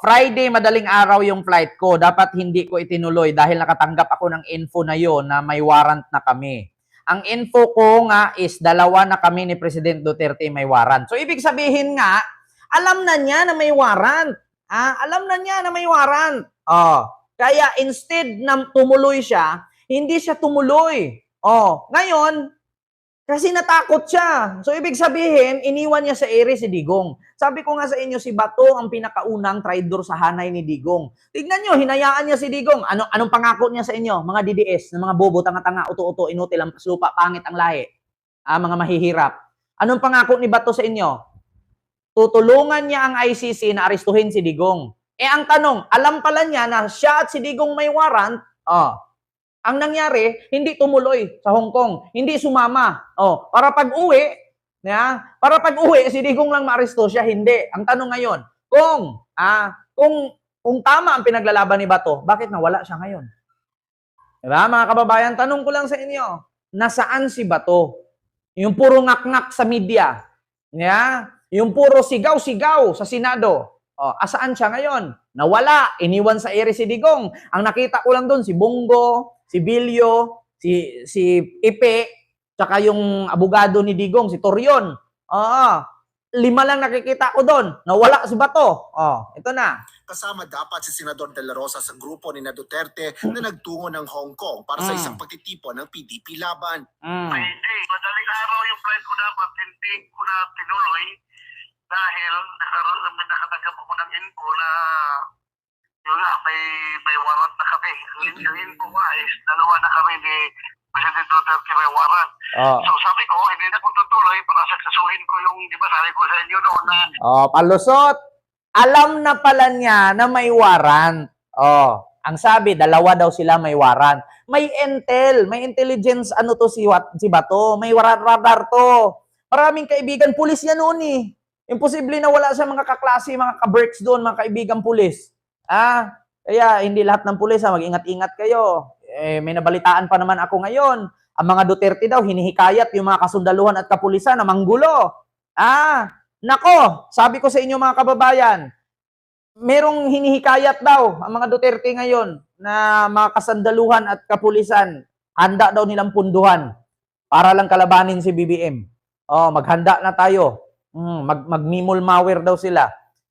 Friday, madaling araw yung flight ko. Dapat hindi ko itinuloy dahil nakatanggap ako ng info na yon na may warrant na kami. Ang info ko nga is dalawa na kami ni President Duterte may warrant. So ibig sabihin nga, alam na niya na may warrant. Alam na niya na may warrant. Kaya instead na tumuloy siya, hindi siya tumuloy. Ngayon, kasi natakot siya. So, ibig sabihin, iniwan niya sa ere si Digong. Sabi ko nga sa inyo, si Bato ang pinakaunang traidor sa hanay ni Digong. Tignan nyo, hinayaan niya si Digong. Anong pangako niya sa inyo? Mga DDS, na mga bobo, tanga-tanga, uto-uto, inutil, lampas lupa, pangit ang lahi. Mga mahihirap. Anong pangako ni Bato sa inyo? Tutulungan niya ang ICC na arestuhin si Digong. Ang tanong, alam pala niya na siya at si Digong may warrant, ang nangyari, hindi tumuloy sa Hong Kong. Hindi sumama. Para pag-uwi, si Digong lang maaresto siya, hindi. Ang tanong ngayon, kung tama ang pinaglalaban ni Bato, bakit nawala siya ngayon? Diba, mga kababayan, tanong ko lang sa inyo, nasaan si Bato? Yung puro ngak-ngak sa media. Yung puro sigaw-sigaw sa Senado. Asaan siya ngayon? Nawala. Iniwan sa ere si Digong. Ang nakita ko lang doon, si Bongo, si Bilyo, si Ipe, tsaka yung abogado ni Digong, si Torion. 5 lang nakikita ko doon. Nawala si Bato. Oh, ito na. Kasama dapat si Senador De La Rosa sa grupo ni na Duterte na nagtungo ng Hong Kong para sa isang pagtitipon ng PDP laban. Hindi, madaling araw yung flight ko dapat, hindi ko na tinuloy dahil nakatanggap ako ng info na yun nga, may warrant na kami. Ang info nga is dalawa na kami ni President Duterte may warrant. So sabi ko, hindi na ko tutuloy para saksasuhin ko yung, di ba sabi ko sa inyo noon na Palusot. Alam na pala niya na may warrant. Ang sabi, dalawa daw sila may warrant. May intel, may intelligence, ano to si Bato, may radar to. Maraming kaibigan, pulis yan noon eh. Imposible na wala sa mga kaklase, mga ka-berks doon, mga kaibigan pulis. Kaya hindi lahat ng pulis, mag-ingat-ingat kayo. May nabalitaan pa naman ako ngayon. Ang mga Duterte daw, hinihikayat yung mga kasundaluhan at kapulisan na manggulo. Nako, sabi ko sa inyo mga kababayan, merong hinihikayat daw ang mga Duterte ngayon na mga kasandaluhan at kapulisan, handa daw nilang punduhan para lang kalabanin si BBM. Maghanda na tayo. Magmimulmawer daw sila.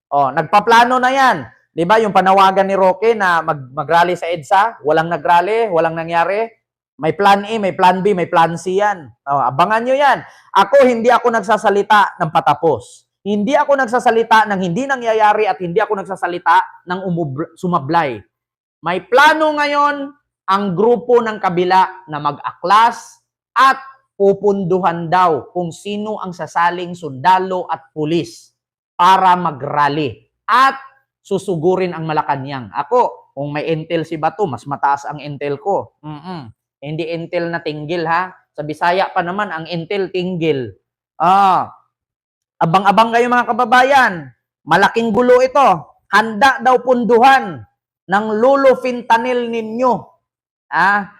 Nagpaplano na yan. 'Di ba yung panawagan ni Roque na mag-rally sa EDSA, walang nag-rally, walang nangyari. May plan A, may plan B, may plan C yan. Abangan nyo yan. Hindi ako nagsasalita ng patapos. Hindi ako nagsasalita ng hindi nangyayari at hindi ako nagsasalita ng sumablay. May plano ngayon ang grupo ng kabila na mag-aklas at pupunduhan daw kung sino ang sasaling sundalo at pulis para mag-rally at susugurin ang Malacanang. Kung may intel si Bato, mas mataas ang intel ko. Hindi intel na tinggil ha. Sa Bisaya pa naman ang intel tinggil. Abang-abang kayo mga kababayan. Malaking gulo ito. Handa daw punduhan ng lulo fentanyl ninyo.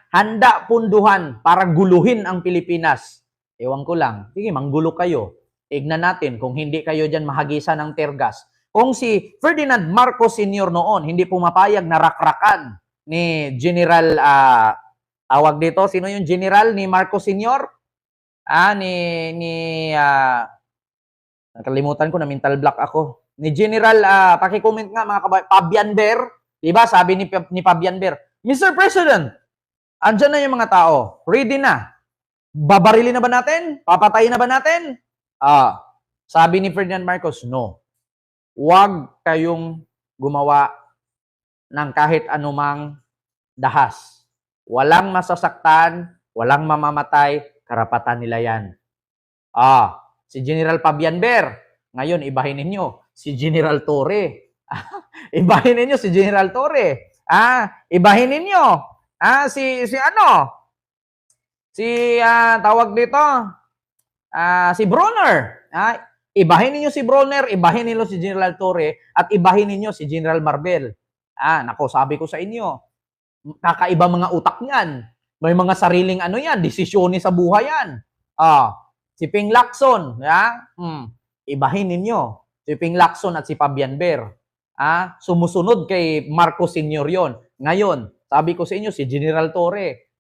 Handa punduhan para guluhin ang Pilipinas. Ewan ko lang. Sige, manggulo kayo. Tignan natin kung hindi kayo dyan mahagisan ng tergas. Kung si Ferdinand Marcos Sr. noon hindi pumapayag na rakrakan ni General tawag dito, sino yung general ni Marcos Sr.? Nakalimutan ko na mental block ako. Ni General, paki-comment nga mga kababayan, Fabian Ber, di ba? Sabi ni Fabian Ber, Mr. President, andyan na yung mga tao, ready na. Babarilin na ba natin? Papatayin na ba natin? Sabi ni Ferdinand Marcos, no. Huwag kayong gumawa ng kahit anumang dahas. Walang masasaktan, walang mamamatay, karapatan nila yan. Si General Fabian Ber, ngayon ibahin ninyo si General Torre. Ibahin ninyo si General Torre. Ibahin ninyo tawag dito, si Bronner. Ibahin ninyo si Bronner, ibahin ninyo si General Torre, at ibahin ninyo si General Marbel. Nako, sabi ko sa inyo, kakaiba mga utak niyan. May mga sariling desisyon sa buhay yan. Si Ping Lacson, ibahin ninyo. Si Ping Lacson at si Fabian Ber. Sumusunod kay Marcos Sr. yon. Ngayon, sabi ko sa inyo, si General Torre,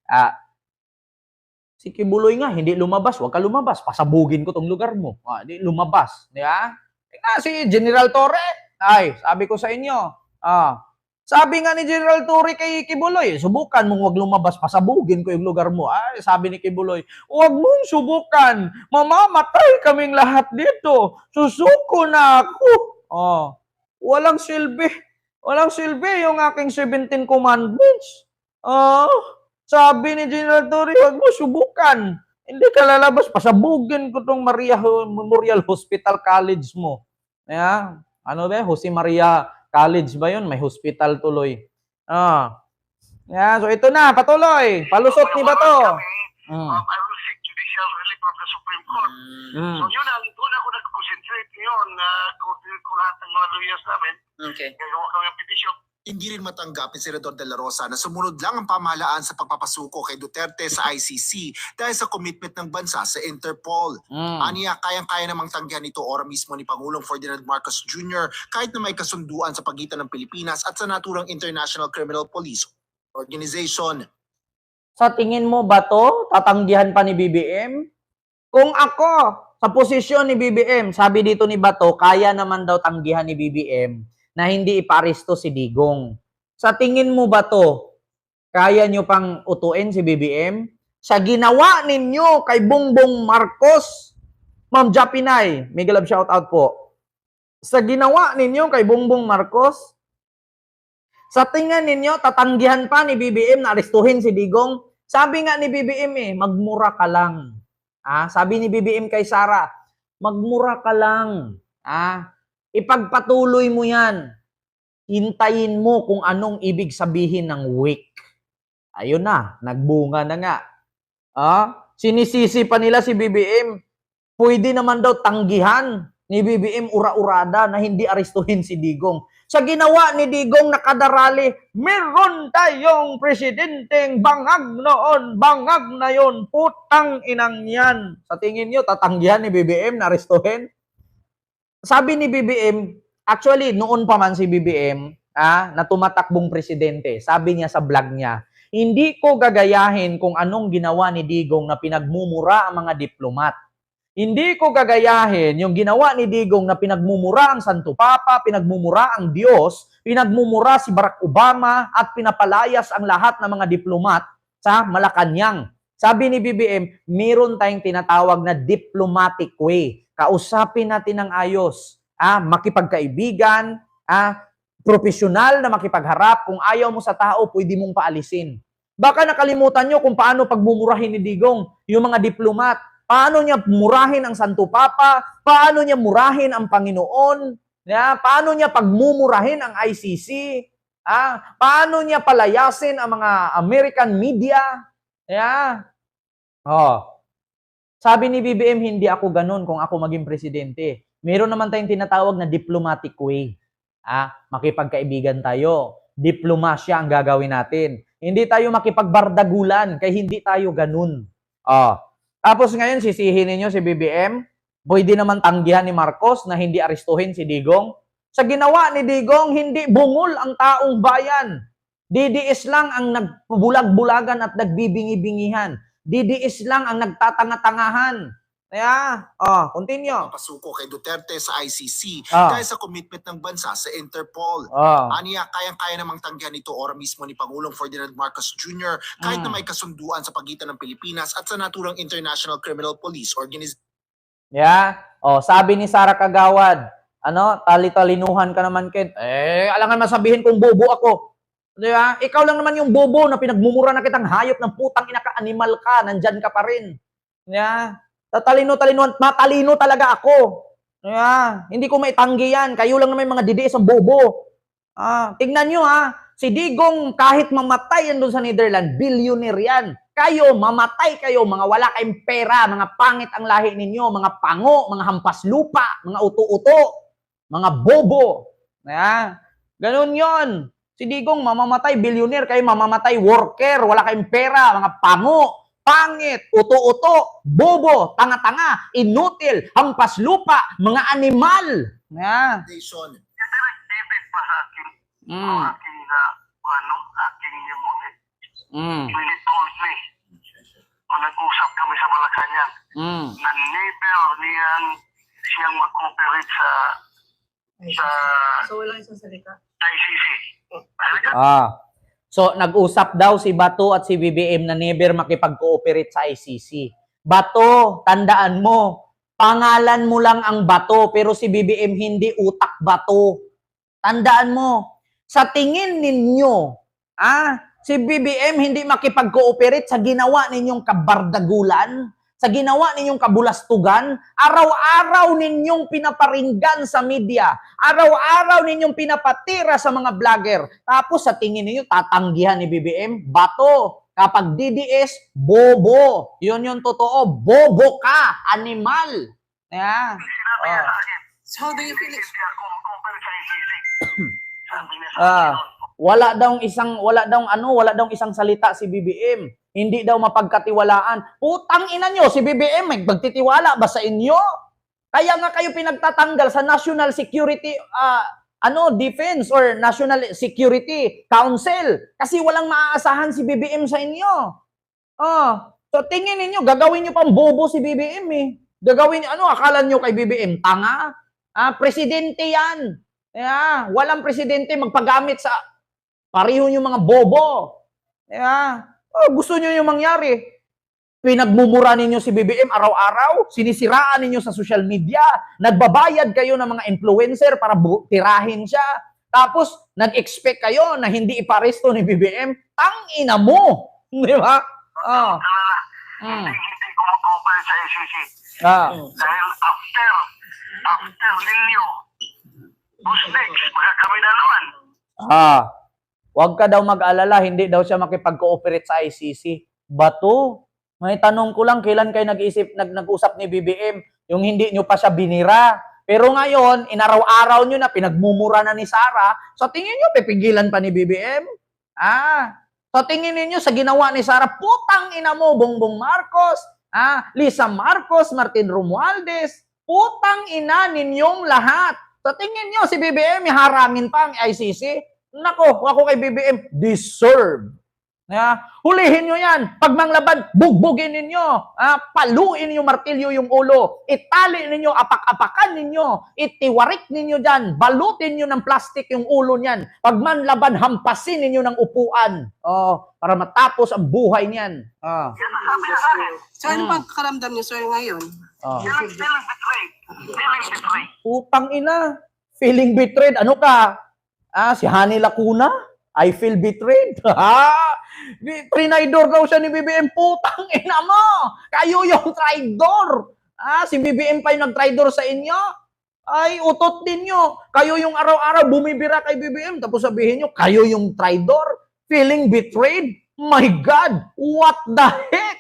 si Kibuloy nga, hindi lumabas. Huwag ka lumabas. Pasabugin ko tong lugar mo. Hindi lumabas. Si General Torre, sabi ko sa inyo, sabi nga ni General Torre kay Kibuloy, subukan mong wag lumabas, pasabugin ko yung lugar mo. Sabi ni Kibuloy, wag mong subukan, mamamatay kaming lahat dito. Susuko na ako. Walang silbi. Walang silbi yung aking 17 commandments. Sabi ni General Torre, wag mo subukan. Hindi ka lalabas, pasabugin ko tong Maria Memorial Hospital College mo. Jose Maria College ba yun? May hospital tuloy. So ito na, patuloy. Palusot ni Bato. I will seek judicial relief from the Supreme Court. So yun ang doon ako nag-concentrate ngayon kung lahat ng mga lawyers namin. Gagawa kami ang petition. Hindi rin matanggap ni Senador De La Rosa na sumunod lang ang pamahalaan sa pagpapasuko kay Duterte sa ICC dahil sa commitment ng bansa sa Interpol. Aniya, kayang-kaya namang tanggihan ito ora mismo ni Pangulong Ferdinand Marcos Jr. kahit na may kasunduan sa pagitan ng Pilipinas at sa naturang International Criminal Police Organization. Sa tingin mo ba to, tatanggihan pa ni BBM? Kung ako, Sa posisyon ni BBM, sabi dito ni Bato, kaya naman daw tanggihan ni BBM na hindi iparesto si Digong. Sa tingin mo ba to, kaya nyo pang utuin si BBM? Sa ginawa ninyo kay Bongbong Marcos, Ma'am Japinay, mega love shoutout po. Sa ginawa ninyo kay Bongbong Marcos, sa tingin ninyo, tatanggihan pa ni BBM na arestuhin si Digong? Sabi nga ni BBM magmura ka lang. Sabi ni BBM kay Sara, magmura ka lang. Ipagpatuloy mo yan. Hintayin mo kung anong ibig sabihin ng weak. Ayun na, nagbunga na nga. Sinisisi pa nila si BBM. Pwede naman daw tanggihan ni BBM ura-urada na hindi arestuhin si Digong. Sa ginawa ni Digong nakadarali, meron tayong presidenteng bangag noon, bangag na yon, putang inang yan. Sa tingin nyo, tatanggihan ni BBM na arestuhin? Sabi ni BBM, actually, noon pa man si BBM, na tumatakbong presidente, sabi niya sa vlog niya, hindi ko gagayahin kung anong ginawa ni Digong na pinagmumura ang mga diplomat. Hindi ko gagayahin yung ginawa ni Digong na pinagmumura ang Santo Papa, pinagmumura ang Diyos, pinagmumura si Barack Obama at pinapalayas ang lahat ng mga diplomat sa Malacanang. Sabi ni BBM, meron tayong tinatawag na diplomatic way. Kausapin natin ng ayos, makipagkaibigan, profesional na makipagharap. Kung ayaw mo sa tao, pwede mong paalisin. Baka nakalimutan nyo kung paano pagmumurahin ni Digong yung mga diplomat. Paano niya murahin ang Santo Papa? Paano niya murahin ang Panginoon? Paano niya pagmumurahin ang ICC? Paano niya palayasin ang mga American media? Sabi ni BBM, hindi ako ganun kung ako maging presidente. Meron naman tayong tinatawag na diplomatic way. Makipagkaibigan tayo. Diplomasya ang gagawin natin. Hindi tayo makipagbardagulan kaya hindi tayo ganun. Tapos ngayon, sisihin ninyo si BBM, pwede naman tanggihan ni Marcos na hindi arestuhin si Digong. Sa ginawa ni Digong, hindi bungol ang taong bayan. DDS lang ang nagbulag-bulagan at nagbibingi-bingihan. DDS lang ang nagtatanga-tangahan. Continue. Pasuko kay Duterte sa ICC dahil sa commitment ng bansa sa Interpol. Aniya, kayang-kaya namang tanggihan ito ora mismo ni Pangulong Ferdinand Marcos Jr. kahit na may kasunduan sa pagitan ng Pilipinas at sa naturang International Criminal Police Organization. Sabi ni Sara Kagawad, tali-talinuhan ka naman, Ken. Alangan masabihin kung bobo ako. Diba? Ikaw lang naman yung bobo na pinagmumura na kitang hayop ng putang ina ka, animal ka, nandyan ka pa rin. Tatalino-talino, matalino talaga ako. Hindi ko maitanggi yan. Kayo lang naman yung mga DDS ang bobo. Tingnan nyo si Digong kahit mamatay yan doon sa Netherlands, billionaire yan. Kayo, mamatay kayo, mga wala kayong pera, mga pangit ang lahi ninyo, mga pango, mga hampas lupa, mga uto-uto, mga bobo. Ganun yon. Si Digong mamamatay, billionaire, kayo mamamatay, worker, wala kayong pera, mga pango. Pangit, uto-uto, bobo, tanga-tanga, inutil, hampas lupa, mga animal. Nation. David pa sa akin, aking minute calls me. Nag-usap kami sa Malacanang na never siyang mag-cooperate sa ICC. So, nag-usap daw si Bato at si BBM na never makipag-cooperate sa ICC. Bato, tandaan mo, pangalan mo lang ang Bato, pero si BBM hindi utak Bato. Tandaan mo, sa tingin ninyo, si BBM hindi makipag-cooperate sa ginawa ninyong kabardagulan, sa ginawa ninyong kabulastugan, araw-araw ninyong pinaparinggan sa media, araw-araw ninyong pinapatira sa mga vlogger. Tapos sa tingin ninyo, tatanggihan ni BBM, Bato. Kapag DDS, bobo. Yun yung totoo, bobo ka, animal. So, do you feel Wala daw isang salita si BBM. Hindi daw mapagkatiwalaan. Putang ina nyo, si BBM magtitiwala ba sa inyo? Kaya nga kayo pinagtatanggal sa National Security Defense or National Security Council kasi walang maaasahan si BBM sa inyo. So tingin ninyo, gagawin nyo pang bobo si BBM Gagawin, ano, akala nyo kay BBM, tanga? Presidente yan. Walang presidente magpagamit sa pareho yung mga bobo. Gusto nyo yung mangyari. Pinagmumura ninyo si BBM araw-araw, sinisiraan ninyo sa social media, nagbabayad kayo ng mga influencer para tirahin siya, tapos nag-expect kayo na hindi iparesto ni BBM, tangina mo! Di ba? Hindi ko mag-cooperate sa ICC. Dahil after ninyo, who's next? Baka kami na naman. Huwag ka daw mag-alala, hindi daw siya makipag-cooperate sa ICC. Bato, may tanong ko lang, kailan kayo nag-usap ni BBM, yung hindi nyo pa siya binira. Pero ngayon, inaraw-araw nyo na, pinagmumura na ni Sara, sa tingin nyo, pipigilan pa ni BBM? Sa tingin ninyo, sa ginawa ni Sara, putang ina mo, Bongbong Marcos, Lisa Marcos, Martin Romualdez, putang ina ninyong lahat. Sa tingin nyo, si BBM, harangin pa ang ICC? Nako, ako kay BBM, deserve. Hulihin nyo yan. Pag manglaban, bugbugin ninyo. Paluin yung martilyo yung ulo. Itali ninyo, apak-apakan ninyo. Itiwarik ninyo dyan. Balutin nyo ng plastic yung ulo niyan. Pag manlaban, hampasin ninyo ng upuan. Para matapos ang buhay niyan. Yan ang sabi na sa akin. So, ano bang karamdam niyo, sir, ngayon? Feeling betrayed. Feeling betrayed. Putang ina. Feeling betrayed. Ano ka? Si Hani Lacuna? I feel betrayed. Trinaydor daw siya ni BBM. Putang ina mo! Kayo yung traidor! Si BBM pa yung nag-traidor sa inyo? Ay, utot din nyo. Kayo yung araw-araw bumibira kay BBM. Tapos sabihin nyo, kayo yung traidor? Feeling betrayed? My God! What the heck?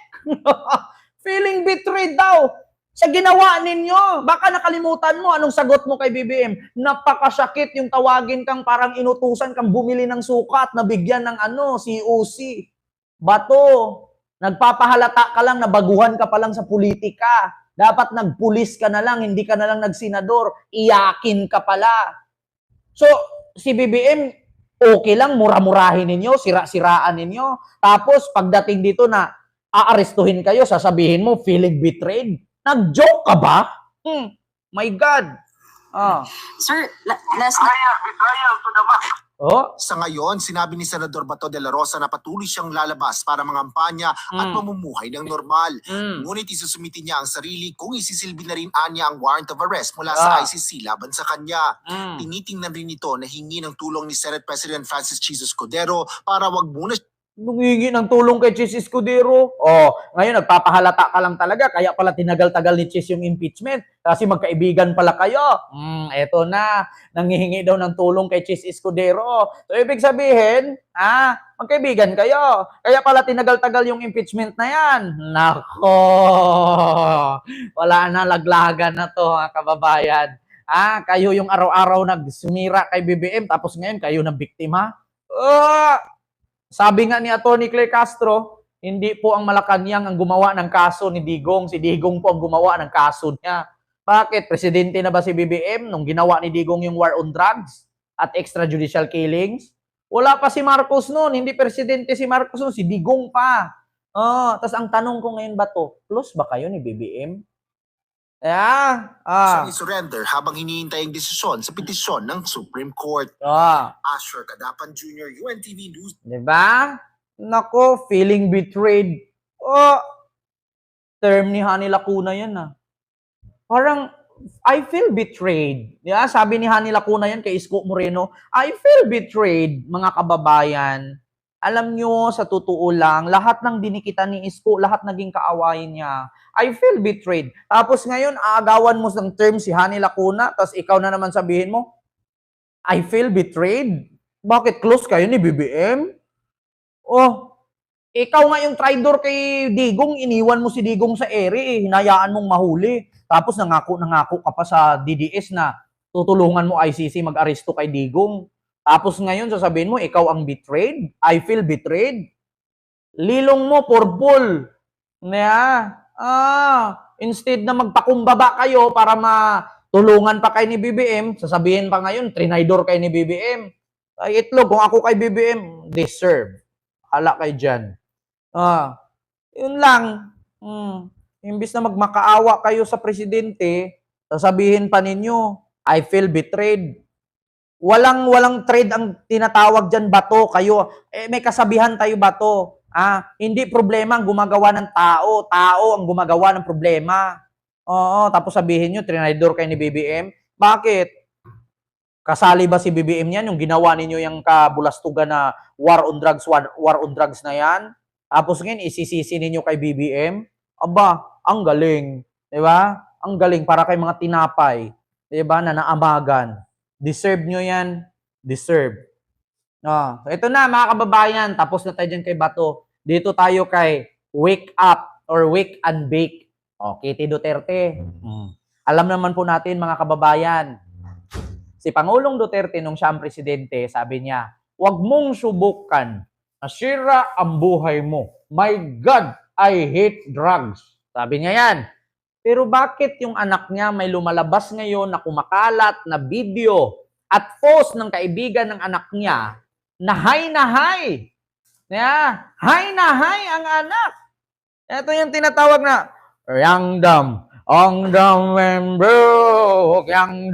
Feeling betrayed daw. Sa ginawa ninyo, baka nakalimutan mo anong sagot mo kay BBM. Napakasakit yung tawagin kang parang inutusan kang bumili ng suka at nabigyan ng COC. Bato, nagpapahalata ka lang na baguhan ka pa lang sa politika. Dapat nagpulis ka na lang, hindi ka na lang nagsenador. Iyakin ka pala. So, si BBM, okay lang, mura-murahin ninyo, sira-siraan ninyo. Tapos, pagdating dito na aarestuhin kayo, sasabihin mo, feeling betrayed. Nag-joke ka ba? My God. Sir, last Betrayal to the max. Sa ngayon, sinabi ni Senador Bato de la Rosa na patuloy siyang lalabas para mangampanya at mamumuhay ng normal. Ngunit isusumiti niya ang sarili kung isisilbi na rin anya ang warrant of arrest mula sa ICC laban sa kanya. Tinitingnan rin ito na hingi ng tulong ni Senate President Francis Chis Escudero para wag muna Nungingi ng tulong kay Chis Escudero. Ngayon nagpapahalata ka lang talaga, kaya pala tinagal-tagal ni Chis yung impeachment kasi magkaibigan pala kayo. Eto na, nangihingi daw ng tulong kay Chis Escudero. So ibig sabihin, magkaibigan kayo. Kaya pala tinagal-tagal yung impeachment na yan. Nako, wala na, laglagan na to, kababayan. Kayo yung araw-araw nagsumira kay BBM, tapos ngayon kayo ng biktima. Sabi nga ni Atty. Claire Castro, hindi po ang Malacanang ang gumawa ng kaso ni Digong. Si Digong po ang gumawa ng kaso niya. Bakit? Presidente na ba si BBM nung ginawa ni Digong yung war on drugs at extrajudicial killings? Wala pa si Marcos noon. Hindi presidente si Marcos noon. Si Digong pa. Tapos ang tanong ko ngayon ba to, close ba kayo ni BBM? siyang isurrender habang hinihintay ang desisyon sa petisyon ng Supreme Court. Asher Kadapan Jr., UNTV News. Diba? Nako, feeling betrayed. Term ni Hani Lacuna yan Parang, I feel betrayed. Sabi ni Hani Lacuna yan kay Isko Moreno, I feel betrayed, mga kababayan. Alam nyo, sa totoo lang, lahat ng dinikitan ni Isko, lahat naging kaawayan niya. I feel betrayed. Tapos ngayon, aagawan mo ng term si Hani Lacuna, tapos ikaw na naman sabihin mo, I feel betrayed? Bakit close kayo ni BBM? Ikaw nga yung traidor kay Digong, iniwan mo si Digong sa ere, hinayaan mong mahuli. Tapos nangako ka pa sa DDS na tutulungan mo ICC mag-aresto kay Digong. Tapos ngayon, sasabihin mo, ikaw ang betrayed? I feel betrayed? Lilong mo, purple. Instead na magpakumbaba kayo para matulungan pa kayo ni BBM, sasabihin pa ngayon, trinaydor kayo ni BBM. Ay, itlog, kung ako kay BBM, deserve. Hala kayo dyan. Yun lang. Imbis na magmakaawa kayo sa presidente, sasabihin pa ninyo, I feel betrayed. Walang trade ang tinatawag dyan, bato. Kayo, may kasabihan tayo, bato. Hindi problema ang gumagawa ng tao. Tao ang gumagawa ng problema. Oo, tapos sabihin nyo, trinidor kayo ni BBM. Bakit? Kasali ba si BBM yan? Yung ginawa ninyo yung kabulastugan na war on drugs na yan? Tapos ngayon, isisisi ninyo kay BBM? Aba, ang galing. Diba? Ang galing para kay mga tinapay. Diba? Na naamagan. Deserve nyo yan. Deserve. Ito na mga kababayan. Tapos na tayo dyan kay Bato. Dito tayo kay Wake Up or Wake and Bake. Kitty Duterte. Alam naman po natin mga kababayan. Si Pangulong Duterte nung siya ang presidente, sabi niya, huwag mong subukan. Nasira ang buhay mo. My God, I hate drugs. Sabi niya yan. Pero bakit yung anak niya may lumalabas ngayon na kumakalat na video at post ng kaibigan ng anak niya na high na high? High na high ang anak. Ito yung tinatawag na yang dam, ang dam and broke, yang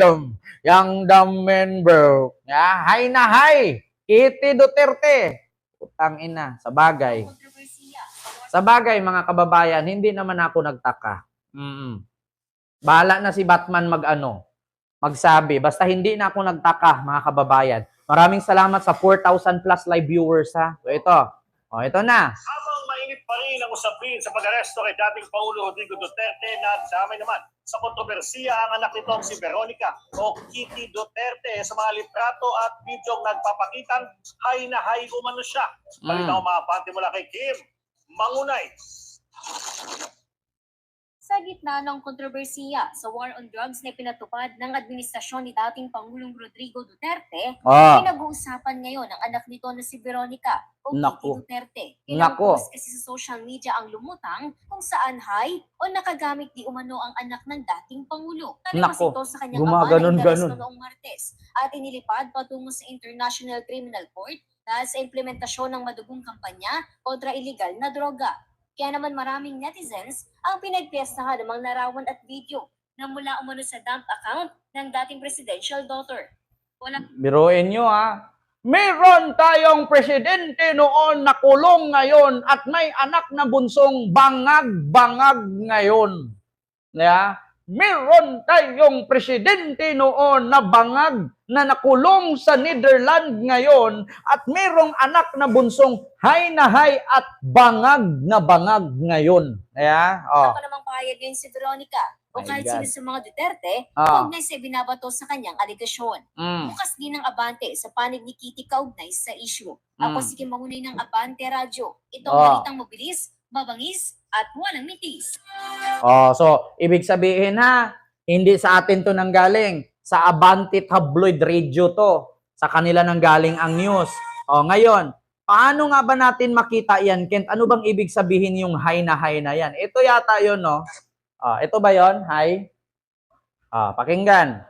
dam and broke. High na high. Kitty Duterte. Utang ina, sa bagay. Sa bagay mga kababayan, hindi naman ako nagtaka. Bahala na si Batman magsabi. Basta hindi na ako nagtaka, mga kababayan. Maraming salamat sa 4,000 plus live viewers, ha. So ito na. Habang mainit pa rin ang usapin sa pag-aresto kay dating Pangulo Rodrigo Duterte, nadamay naman sa kontrobersiya ang anak nitong si Veronica o Kitty Duterte sa mga litrato at bidyong nagpapakitang high na high umano siya. Balita mga pante mula kay Kim Mangunay. Sa gitna ng kontrobersiya sa war on drugs na pinatupad ng administrasyon ni dating Pangulong Rodrigo Duterte, pinag-uusapan ngayon ang anak nito na si Veronica o Kitty Duterte. Pinag-post kasi sa social media ang lumutang kung saan high o nakagamit di umano ang anak ng dating Pangulo. Nalabas ito sa kanyang ama na inaresto noong Martes at inilipad patungo sa International Criminal Court dahil sa implementasyon ng madugong kampanya kontra illegal na droga. Kaya naman maraming netizens ang pinagpiestahan ng mga larawan at video na mula umano sa dump account ng dating presidential daughter. Biruin nyo Meron tayong presidente noon na kulong ngayon at may anak na bunsong bangag-bangag ngayon. Meron tayong presidente noon na bangag na nakulong sa Netherlands ngayon at merong anak na bunsong high na high at bangag na bangag ngayon. Ako namang pahayag ngayon si Veronica o kahit sino sa mga Duterte, kaugnay sa binabato sa kanyang aligasyon. Bukas din ng Abante sa panig ni Kitty kaugnay sa issue. Ako si Kim Mangunay ng Abante Radio. Ito ang balitang mabilis, mabangis, at walang mitis. So, ibig sabihin hindi sa atin to nanggaling. Sa Abante Tabloid Radio to. Sa kanila nanggaling ang news. Ngayon, paano nga ba natin makita yan, Kent? Ano bang ibig sabihin yung high na yan? Ito yata yun, no? Ito ba yon? High? Pakinggan.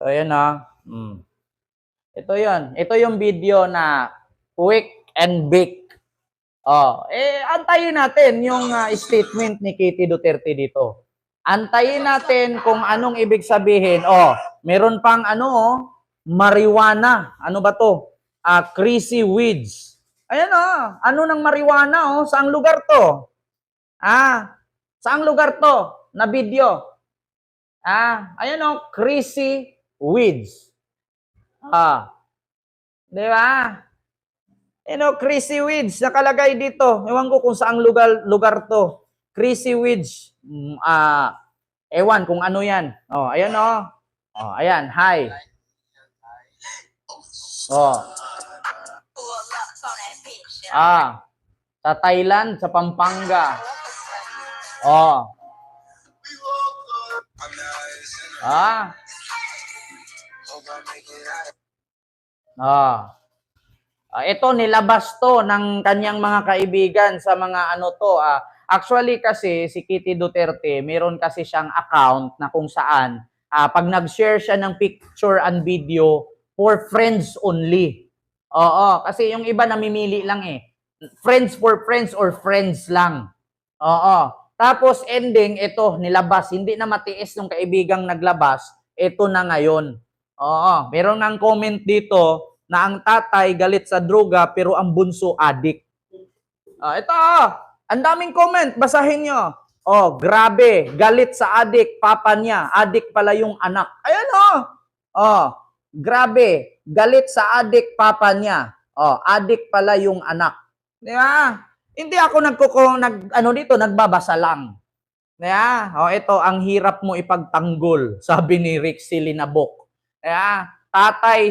Ito yun, no? Ito yun. Ito yung video na Quick and Bake. Antayin natin yung statement ni Kitty Duterte dito. Antayin natin kung anong ibig sabihin. Meron pang marijuana. Ano ba to? Crazy weeds. Ayan ano ng marijuana Saang lugar to? Saang lugar to? Na video. Ayan crazy weeds. Di ba? Crazy weeds nakalagay dito. Ewan ko kung saang lugar to. Crazy weeds. Ewan kung ano yan. Ayan ayan, hi. Sa Thailand, sa Pampanga. Ito nilabas to ng kanyang mga kaibigan sa mga actually kasi si Kitty Duterte, meron kasi siyang account na kung saan pag nag-share siya ng picture and video for friends only. Kasi yung iba namimili lang Friends for friends or friends lang. Tapos ending, ito, nilabas. Hindi na matiis nung kaibigang naglabas. Ito na ngayon. Oo, meron ng comment dito na ang tatay galit sa droga pero ang bunso adik. Ito, ang daming comment. Basahin nyo. Grabe. Galit sa adik, papa niya. Adik pala yung anak. Ayan grabe. Galit sa adik, papa niya. Adik pala yung anak. Di ba? Hindi ako nagbabasa lang. Ito, ang hirap mo ipagtanggol, sabi ni Rick Silinabok. Tatay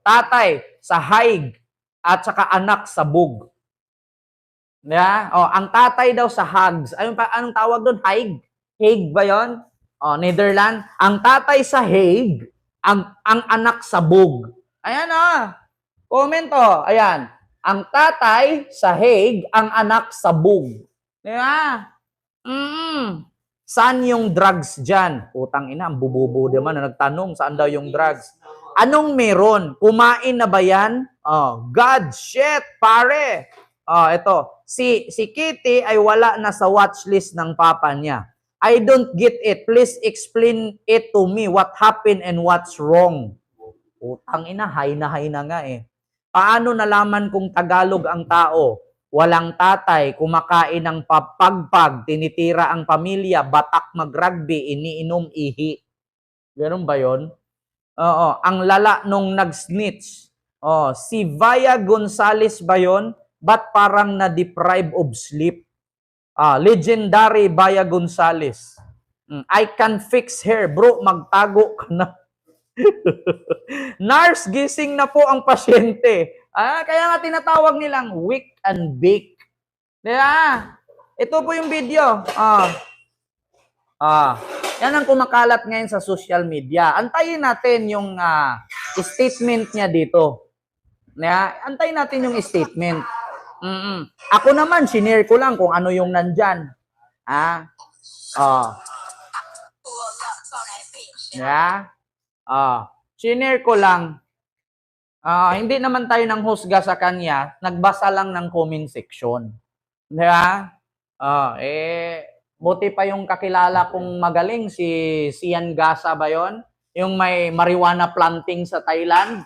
tatay sa haig at saka anak sa bug. Ang tatay daw sa hags. Anong tawag doon? Haig? Haig ba 'yon? Netherlands. Ang tatay sa haig, ang anak sa bug. Ayan comment ayan. Ang tatay sa Hague, ang anak sa Bug. Di ba? Saan yung drugs dyan? Utang ina, ang bububo naman na nagtanong, saan daw yung drugs? Anong meron? Kumain na ba yan? God, shit, pare. Ito. Si Kitty ay wala na sa watchlist ng papa niya. I don't get it. Please explain it to me. What happened and what's wrong? Utang ina, hay na nga eh. Paano nalaman kung Tagalog ang tao? Walang tatay, kumakain ng pagpag, tinitira ang pamilya, batak mag-rugby, iniinom ihi. Ganun ba yun? Ang lala nung nag-snitch. Si Vaya Gonzales ba yun? Ba't parang na-deprive of sleep? Legendary Vaya Gonzales. I can fix her. Bro, magtago ka na. Nurse, gising na po ang pasyente. Kaya nga tinatawag nilang wake and bake. Diba? Ito po yung video. Yan ang kumakalat ngayon sa social media. Antayin natin yung statement niya dito. Antayin natin yung statement. Ako naman, sinare ko lang kung ano yung nandyan. Sinare ko lang. Hindi naman tayo nang husga sa kanya, nagbasa lang ng comment section. Diba? Buti pa yung kakilala kong magaling, si Sian Gasa ba yun? Yung may marijuana planting sa Thailand.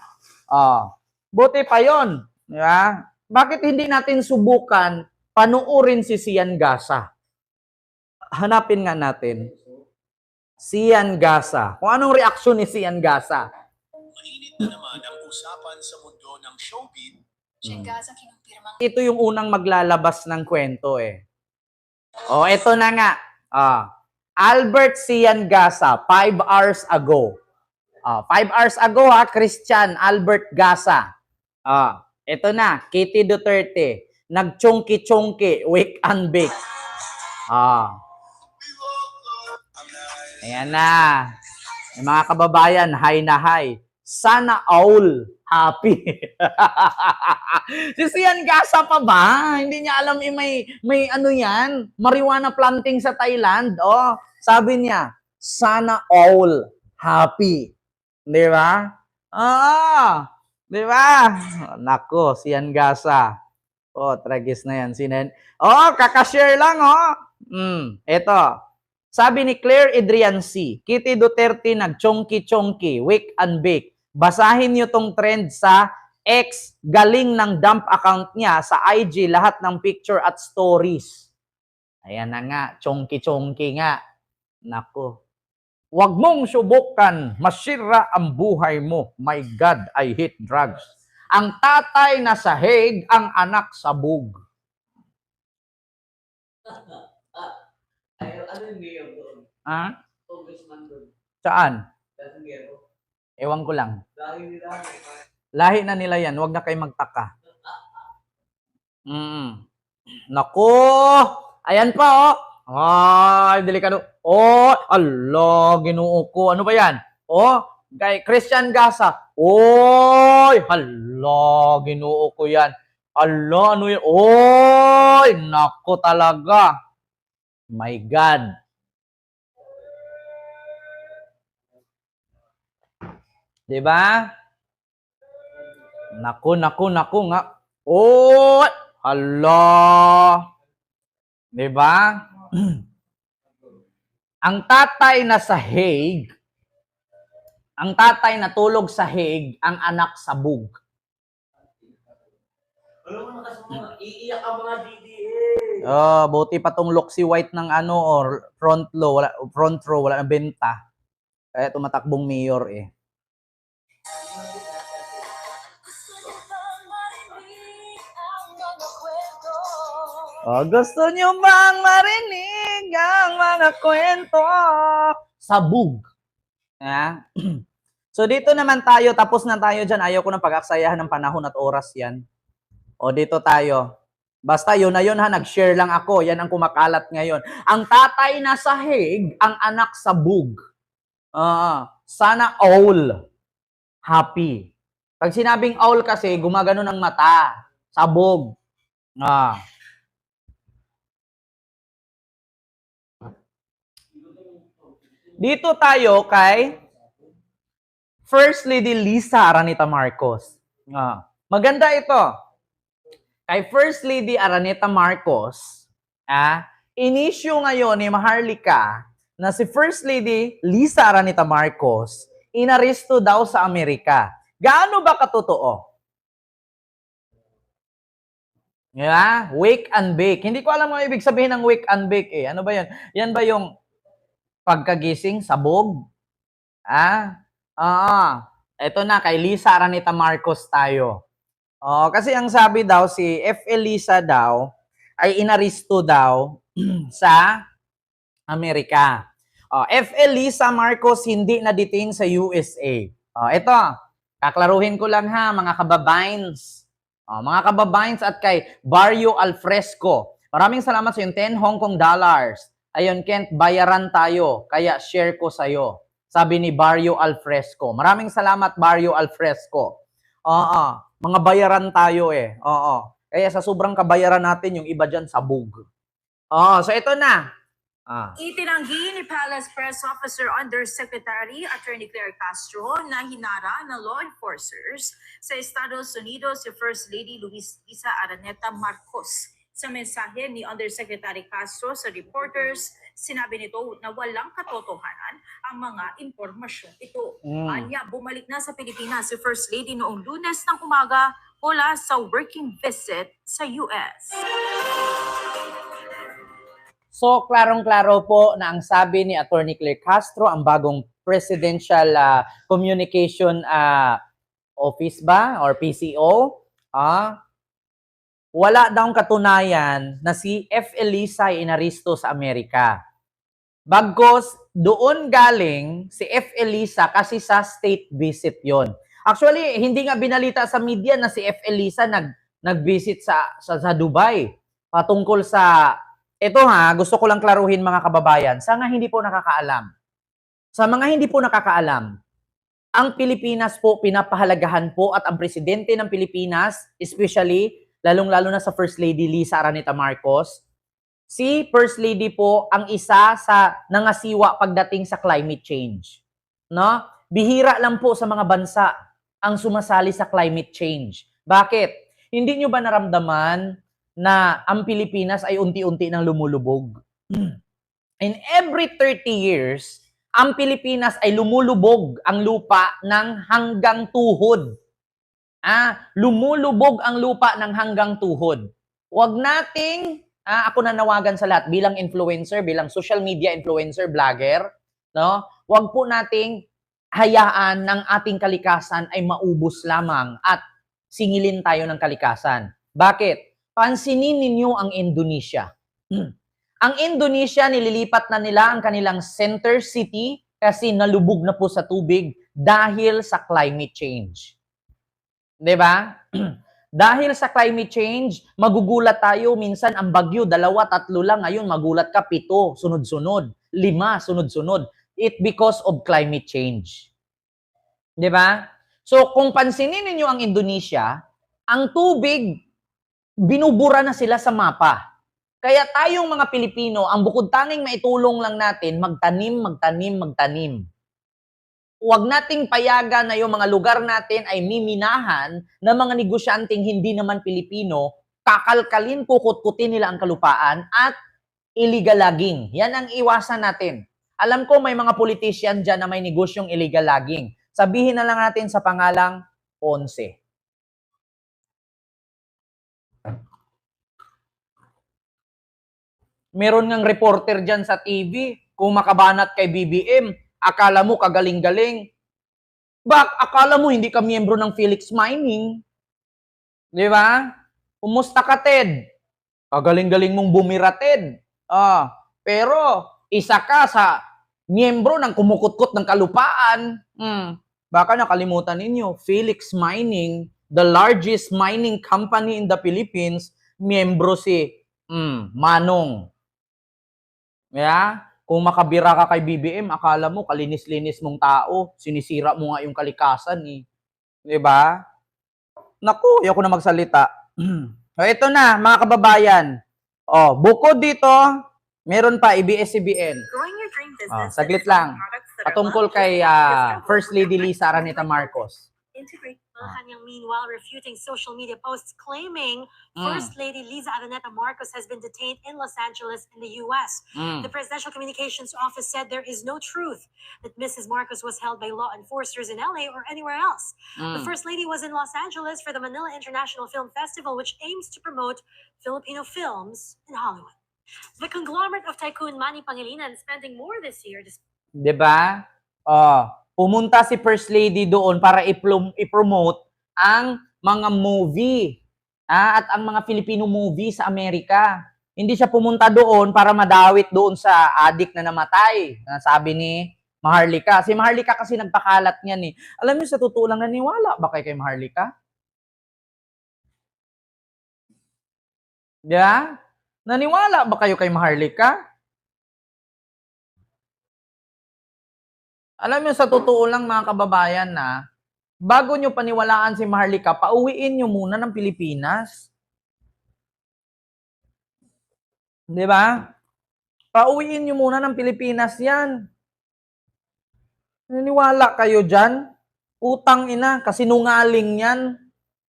Buti pa yun. Diba? Bakit hindi natin subukan panuorin si Sian Gasa? Hanapin nga natin. Sian Gasa. Kung anong reaksyon ni Sian Gasa? Mainit na naman ang usapan sa mundo ng showbiz. Ito yung unang maglalabas ng kwento eh. Ito na nga. Albert Sian Gasa, 5 hours ago. 5 hours ago Christian Albert Gasa. Ito na, Kitty Duterte. Nag-chunky-chunky, wake and bake. Ayan na. Yung mga kababayan, hi na hi. Sana all happy. Si Sian Gasa pa ba? Hindi niya alam may ano yan, marijuana planting sa Thailand. Sabi niya, sana all happy. Di ba? Di ba? Nako, Sian Gasa. Tragis na yan. Kakashare lang, Ito. Sabi ni Claire Adrian C., Kitty Duterte nag-chonky-chonky, wake and bake. Basahin niyo tong trend sa X, galing ng dump account niya sa IG, lahat ng picture at stories. Ayan na nga, chonky-chonky nga. Nako. Huwag mong subukan, masira ang buhay mo. My God, I hate drugs. Ang tatay na sa Hague, ang anak sa Bug. Ano yung mayor doon? Congressman doon. Saan? Ewan ko lang. Lahi na nila yan. Huwag na kayo magtaka. Nako! Ayan pa, Ay, delikado. Allah, Ginoo ko. Ano ba yan? Kay Christian Gasa. Allah, Ginoo ko yan. Allah, ano yan? Nako talaga. My God. Diba? Naku nga. Allah. 'Di ba? Ang tatay na sa Hague, ang tatay na tulog sa Hague, ang anak sa bug. Iiyak ang mga DDA. Oh, buti pa tong Loxy White ng ano or front row wala na benta. Kaya tumatakbong mayor eh. Oh, gusto nyo bang marinig ang mga kwento? Sabog. Yeah. So dito naman tayo, tapos na tayo dyan. Ayaw ko ng pag-aksayahan ng panahon at oras yan. O dito tayo. Basta yun na yun ha, nag-share lang ako. Yan ang kumakalat ngayon. Ang tatay na sa Hague, ang anak sa bug. Sana all happy. Pag sinabing all kasi, gumagano ng mata. Sabog. Dito tayo kay First Lady Lisa Araneta Marcos. Maganda ito. Kay First Lady Araneta Marcos, inisyu ngayon ni Maharlika na si First Lady Lisa Araneta Marcos inaresto daw sa Amerika. Gaano ba katotoo? Yeah, wake and bake. Hindi ko alam ang ibig sabihin ng wake and bake eh. Ano ba 'yan? Yan ba yung pagkagising, sabog? Ito na, kay Lisa Araneta Marcos tayo. Kasi ang sabi daw, si F. Elisa daw, ay inaresto daw sa Amerika. F. Elisa Marcos hindi na-detain sa USA. Ito, kaklaruhin ko lang ha, mga kababayns. Mga kababayns at kay Barrio Alfresco. Maraming salamat sa yung 10 Hong Kong dollars. Ayun, Kent, bayaran tayo. Kaya share ko sa'yo. Sabi ni Barrio Alfresco. Maraming salamat, Barrio Alfresco. Mga bayaran tayo eh. Kaya sa sobrang kabayaran natin, yung iba dyan sabog. So ito na. Itinanggi ni Palace Press Officer Undersecretary Attorney Claire Castro na hinara ng law enforcers sa Estados Unidos si First Lady Lisa Araneta Marcos. Sa mensahe ni Undersecretary Castro sa reporters, sinabi nito na walang katotohanan ang mga impormasyong ito. Anya, bumalik na sa Pilipinas si First Lady noong Lunes ng umaga mula sa working visit sa US. So, klarong-klaro po na ang sabi ni Attorney Claire Castro, ang bagong Presidential Communication Office ba? Or PCO, wala daw katunayan na si F. Elisa ay inaresto sa Amerika. Bagkos, doon galing si F. Elisa kasi sa state visit yon. Actually, hindi nga binalita sa media na si F. Elisa nag-visit sa Dubai. Patungkol sa, ito ha, gusto ko lang klaruhin mga kababayan, sa nga hindi po nakakaalam. Sa mga hindi po nakakaalam, ang Pilipinas po pinapahalagahan po at ang presidente ng Pilipinas, especially lalong-lalo na sa First Lady Lisa Araneta Marcos, si First Lady po ang isa sa nangasiwa pagdating sa climate change. No? Bihira lang po sa mga bansa ang sumasali sa climate change. Bakit? Hindi nyo ba naramdaman na ang Pilipinas ay unti-unti nang lumulubog? In every 30 years, ang Pilipinas ay lumulubog ang lupa ng hanggang tuhod. Lumulubog ang lupa ng hanggang tuhod. Huwag nating, ako nanawagan sa lahat bilang influencer, bilang social media influencer, vlogger, no? Huwag po nating hayaan ng ating kalikasan ay maubos lamang at singilin tayo ng kalikasan. Bakit? Pansinin ninyo ang Indonesia. Ang Indonesia, nililipat na nila ang kanilang center city kasi nalubog na po sa tubig dahil sa climate change. 'Di ba? Dahil sa climate change, magugulat tayo minsan ang bagyo 2, 3 lang, ngayon magulat ka 7 sunod-sunod, 5 sunod-sunod. It because of climate change. 'Di ba? So kung pansinin niyo ang Indonesia, ang tubig binubura na sila sa mapa. Kaya tayong mga Pilipino, ang bukod tanging maitulong lang natin, magtanim. Huwag nating payagan na yung mga lugar natin ay miminahan ng mga negosyanteng hindi naman Pilipino, kakalkalin, kukut-kutin nila ang kalupaan at illegal logging. Yan ang iwasan natin. Alam ko may mga politician dyan na may negosyong illegal logging. Sabihin na lang natin sa pangalang Ponce. Meron ngang reporter dyan sa TV, kung makabanat kay BBM, akala mo kagaling-galing. Akala mo hindi ka miyembro ng Felix Mining? Di ba? Kumusta ka, Ted? Kagaling-galing mong bumira, Ted. Pero, isa ka sa miyembro ng kumukutkot ng kalupaan. Baka nakalimutan ninyo, Felix Mining, the largest mining company in the Philippines, miyembro si Manong. Yeah? Kung makabira ka kay BBM, akala mo kalinis-linis mong tao, sinisira mo nga yung kalikasan eh. 'Di ba? Naku, ayoko na magsalita. Ito na, mga kababayan. Bukod dito, meron pa ABS-CBN. Saglit lang. Patungkol kay First Lady Lisa Araneta Marcos. Malacanang meanwhile refuting social media posts claiming First Lady Liza Araneta Marcos has been detained in Los Angeles in the U.S. The Presidential Communications Office said there is no truth that Mrs. Marcos was held by law enforcers in LA or anywhere else. The First Lady was in Los Angeles for the Manila International Film Festival, which aims to promote Filipino films in Hollywood. The conglomerate of tycoon Manny Pangilinan spending more this year. Diba? Pumunta si First Lady doon para i-promote ang mga movie at ang mga Filipino movie sa Amerika. Hindi siya pumunta doon para madawit doon sa adik na namatay. Sabi ni Maharlika. Si Maharlika kasi nagpakalat niyan eh. Alam niyo, sa totoo lang, naniwala ba kayo kay Maharlika? Yeah? Naniwala ba kayo kay Maharlika? Alam niyo, sa totoo lang mga kababayan na, bago nyo paniwalaan si Maharlika, pauwiin nyo muna ng Pilipinas. Di ba? Pauwiin nyo muna ng Pilipinas yan. Naniwala kayo dyan? Utang ina, kasinungaling yan.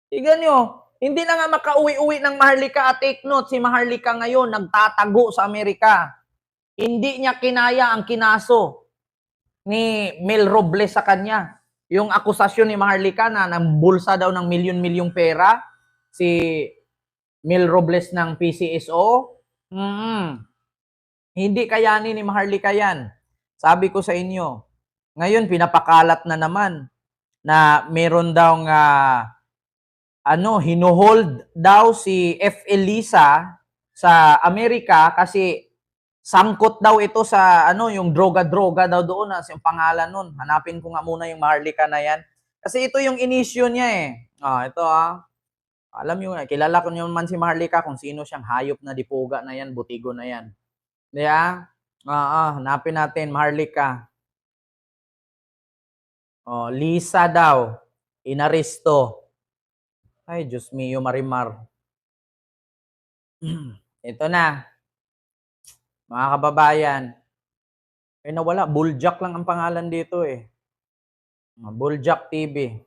Tignan nyo, hindi na nga makauwi-uwi ng Maharlika at take note, si Maharlika ngayon nagtatago sa Amerika. Hindi niya kinaya ang kinaso ni Mel Robles sa kanya. Yung akusasyon ni Maharlika na nambulsa daw ng milyon-milyong pera si Mel Robles ng PCSO. Hindi kayanin ni Maharlika yan. Sabi ko sa inyo, ngayon pinapakalat na naman na meron daw hinuhold daw si F. Elisa sa Amerika kasi sangkot daw ito sa yung droga-droga daw doon yung pangalan nun. Hanapin ko nga muna yung Maharlika na yan. Kasi ito yung inisyo niya eh. Ito Alam niyo, kilala ko naman si Maharlika kung sino siyang hayop na dipuga na yan, butigo na yan. Diya? Hanapin natin Maharlika. Lisa daw. Inaresto. Ay, Diyos mio, Marimar. Ito na. Mga kababayan, nawala. Buljak lang ang pangalan dito eh. Buljak TV.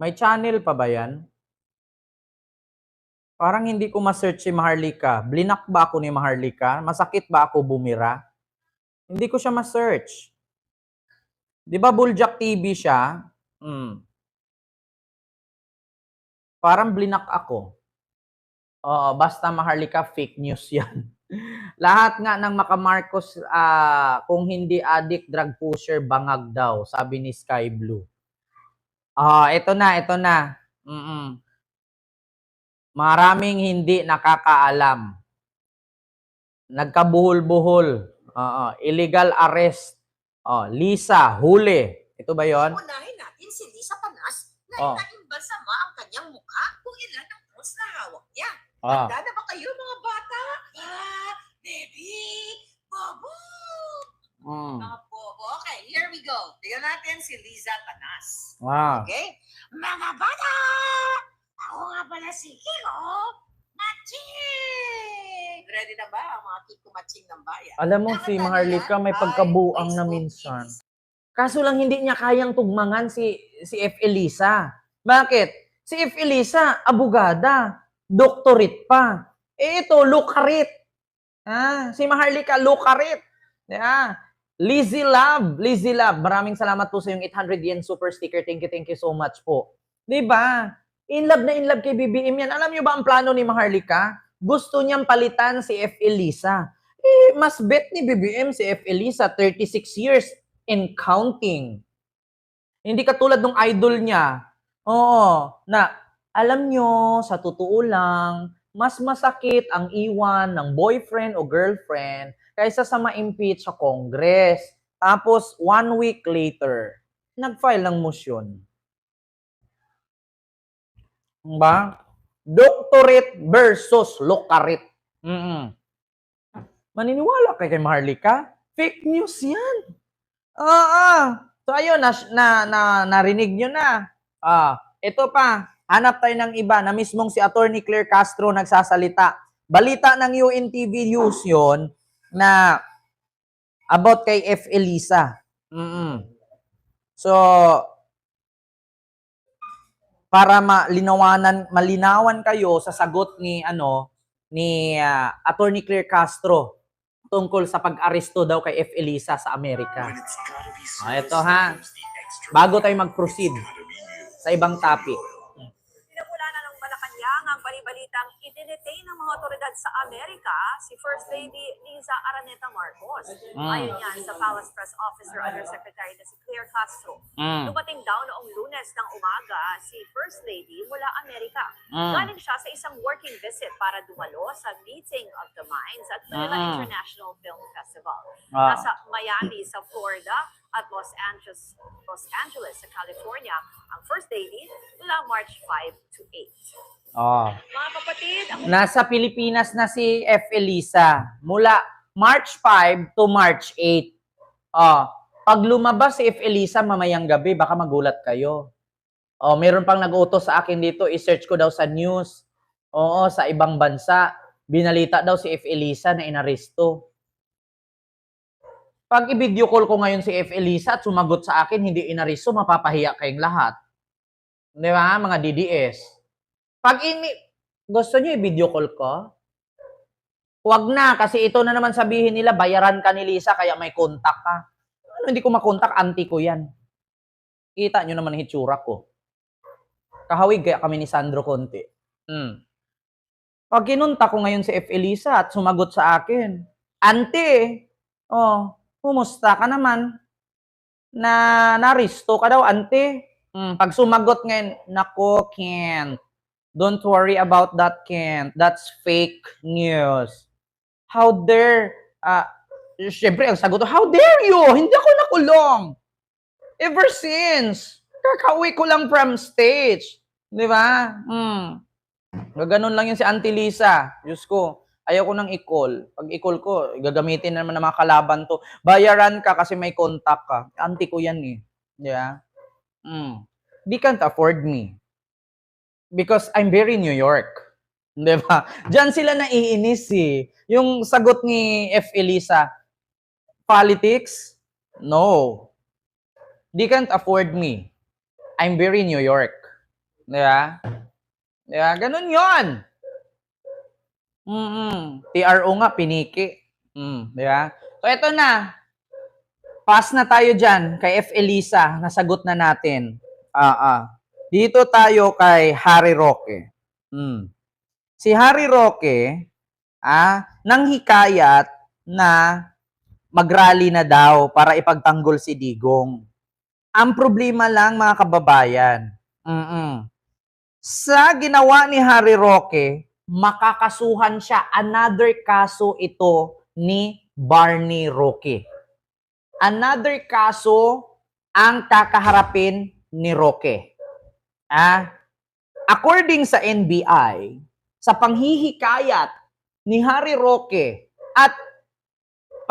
May channel pa ba yan? Parang hindi ko ma-search si Maharlika. Blinak ba ako ni Maharlika? Masakit ba ako bumira? Hindi ko siya ma-search. Di ba Buljak TV siya? Parang blinak ako. Basta Maharlika, fake news yan. Lahat nga ng maka-Marcos, kung hindi addict, drug pusher, bangag daw, sabi ni Sky Blue. Ito na. Maraming hindi nakakaalam. Nagkabuhol-buhol. Illegal arrest. Lisa, huli. Ito ba yon? Unahin natin si Lisa Panas na inaimbal sama ang kanyang mukha kung ilan ang cross na hawak niya. Handa na ba kayo mga bata? Baby! Bobo! Mga bobo. Okay, here we go. Tingnan natin si Lisa Panas. Okay? Mga bata! Ako nga pala si Kiko Matching! Ready na ba ang mga Kiko Matching ng bayan? Alam mo, si Maharlika may pagkabuang na minsan. Kaso lang hindi niya kayang tugmangan si F. Elisa. Bakit? Si F. Elisa, abogada, doktorate pa. Ito, Lucarit. Si Maharlika, Lucarit. Lizzy Love, maraming salamat po sa yung 800 yen super sticker. Thank you so much po. Diba? In love na in love kay BBM yan. Alam niyo ba ang plano ni Maharlika? Gusto niyang palitan si F. Elisa. Mas bet ni BBM si F. Elisa, 36 years and counting. Hindi katulad ng idol niya. Oo, na alam nyo, sa totoo lang, mas masakit ang iwan ng boyfriend o girlfriend kaysa sa ma-impeach sa Congress. Tapos, 1 week later, nag-file ng motion. Ba? Doctorate versus Lucarit. Maniniwala kay Maharlika? Fake news yan. So, ayun, narinig nyo na. Ito pa, hanap tayo ng iba na mismong si Attorney Claire Castro nagsasalita. Balita ng UNTV News yun na about kay F. Elisa. So, para malinawan kayo sa sagot ni Attorney Claire Castro tungkol sa pag-aresto daw kay F. Elisa sa Amerika. Ito ha. Bago tayo mag-proceed sa ibang topic. Pinagmula na ng Malacanang ang balibalitang i-detain ng mga otoridad sa Amerika si First Lady Liza Araneta Marcos. Ayon yan sa Palace Press Officer Undersecretary na si Claire Castro. Dumating daw noong Lunes ng umaga si First Lady mula Amerika. Galing siya sa isang working visit para dumalo sa Meeting of the Minds at Manila International Film Festival. Nasa Miami sa Florida at Los Angeles sa California ang First Lady mula March 5 to 8. Mga kapatid, nasa Pilipinas na si F. Elisa mula March 5 to March 8. Pag lumabas si F. Elisa mamayang gabi, baka magulat kayo. Meron pang nag-utos sa akin dito, i-search ko daw sa news. Sa ibang bansa, binalita daw si F. Elisa na inaresto. Pag i-video call ko ngayon si F. Elisa at sumagot sa akin, hindi inaresto, mapapahiya kayong lahat. Di ba, mga DDS? Pag gusto nyo i-video call ko? Huwag na, kasi ito na naman sabihin nila, bayaran ka ni Lisa, kaya may kontak ka. Ano, hindi ko makontak, auntie ko yan. Kita nyo naman ang hitsura ko. Kahawig kaya kami ni Sandro Conte. Pag kinunta ko ngayon si F. Elisa at sumagot sa akin, auntie, kumusta ka naman? Naristo ka daw, auntie? Pag sumagot ngayon, nako, Kent. Don't worry about that, Kent. That's fake news. How dare, syempre, ang sagot, how dare you? Hindi ako nakulong. Ever since, kakauwi ko lang from stage. Di ba? Gaganon lang yun si Auntie Lisa. Diyos ko, ayaw ko nang i-call. Pag i-call ko, gagamitin naman ng mga kalaban to. Bayaran ka kasi may contact ka. Auntie ko yan eh. Di ba? They can't afford me. Because I'm very New York. Di ba? Diyan sila naiinis eh. Yung sagot ni F. Elisa, politics? No. They can't afford me. I'm very New York. Di ba? Di ba? Ganun yun. TRO nga, piniki. Di ba? So, eto na. Pass na tayo dyan kay F. Elisa. Nasagot na natin. Dito tayo kay Harry Roque. Si Harry Roque, nang hikayat na mag-rally na daw para ipagtanggol si Digong. Ang problema lang, mga kababayan, sa ginawa ni Harry Roque, makakasuhan siya. Another kaso ito ni Barney Roque. Another kaso ang kakaharapin ni Roque. According sa NBI, sa panghihikayat ni Harry Roque at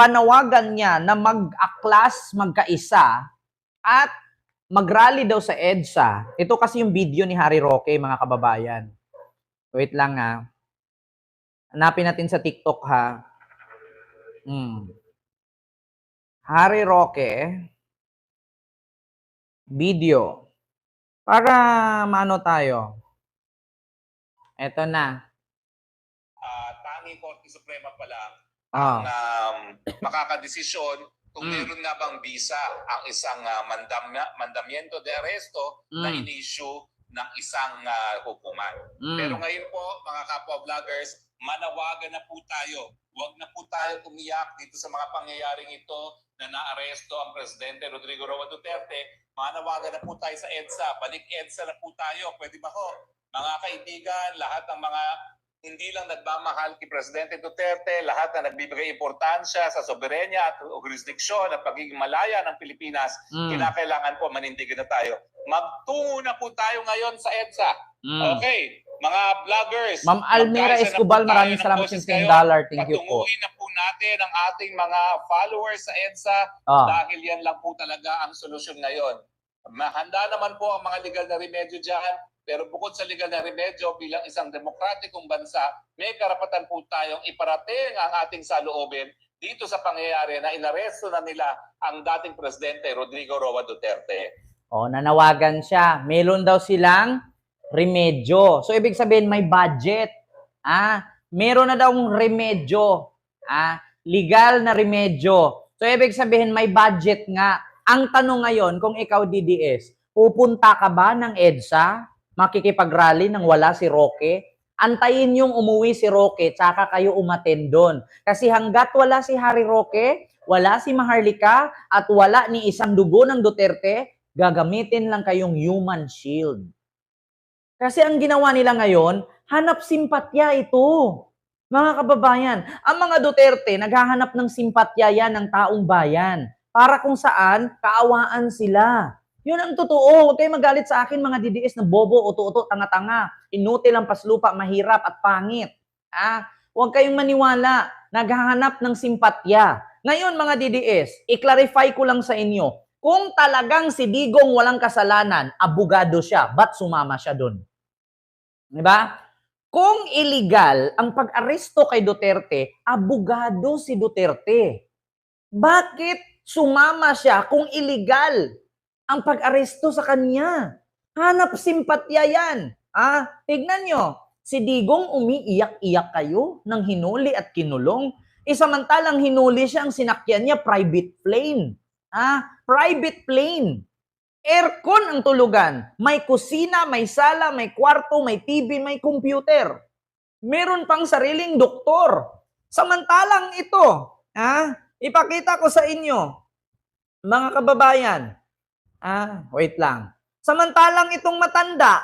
panawagan niya na mag-aklas, magkaisa at mag-rally daw sa EDSA. Ito kasi yung video ni Harry Roque, mga kababayan. Wait lang hanapin natin sa TikTok ha. Harry Roque video. Para maano tayo. Eto na. Suprema pa lang Ah. ang makakadesisyon kung meron nga bang visa ang isang mandamiento de arresto na in-issue ng isang hukuman. Pero ngayon po, mga kapwa vloggers, manawagan na po tayo. Huwag na po tayo umiyak dito sa mga pangyayaring ito na naaresto ang Presidente Rodrigo Roa Duterte. Manawagan na po tayo sa EDSA. Balik EDSA na po tayo. Pwede ba ho? Mga kaibigan, lahat ng mga hindi lang nagmamahal kay Presidente Duterte, lahat na nagbibigay importansya sa soberenya at jurisdiksyon at pagiging malaya ng Pilipinas, kinakailangan po manindigan na tayo. Magtungo na po tayo ngayon sa EDSA. Okay, mga vloggers. Ma'am Almira Escobar, maraming salamat sa $10. Thank you po. Patunguhin na po natin ang ating mga followers sa EDSA dahil yan lang po talaga ang solusyon ngayon. Handa naman po ang mga legal na remedyo dyan. Pero bukod sa legal na remedyo, bilang isang demokratikong bansa, may karapatan po tayong iparating ang ating saloobin dito sa pangyayari na inaresto na nila ang dating Presidente Rodrigo Roa Duterte. Nanawagan siya. Meron daw silang remedyo. So, ibig sabihin, may budget. Meron na daw remedyo. Legal na remedyo. So, ibig sabihin, may budget nga. Ang tanong ngayon, kung ikaw DDS, pupunta ka ba ng EDSA? Makikipag-rally nang wala si Roque? Antayin yung umuwi si Roque, tsaka kayo umattend doon. Kasi hanggat wala si Harry Roque, wala si Maharlika, at wala ni isang dugo ng Duterte, gagamitin lang kayong human shield. Kasi ang ginawa nila ngayon, hanap simpatya ito. Mga kababayan, ang mga Duterte, naghahanap ng simpatya yan ng taong bayan. Para kung saan, kaawaan sila. Yun ang totoo. Huwag kayo magalit sa akin, mga DDS na bobo, uto-uto, tanga-tanga. Inutil ang paslupa, mahirap at pangit. Huwag kayong maniwala. Naghahanap ng simpatya. Ngayon, mga DDS, i-clarify ko lang sa inyo. Kung talagang si Digong walang kasalanan, abogado siya, ba't sumama siya doon? Diba? Kung illegal ang pag-aresto kay Duterte, abogado si Duterte. Bakit sumama siya kung illegal ang pag-aresto sa kanya? Hanap simpatya yan. Tignan nyo, si Digong umiiyak-iyak kayo ng hinuli at kinulong. Samantalang hinuli siya, ang sinakyan niya, private plane. Private plane. Aircon ang tulugan. May kusina, may sala, may kwarto, may TV, may computer. Meron pang sariling doktor. Samantalang ito, ipakita ko sa inyo, mga kababayan. Wait lang. Samantalang itong matanda,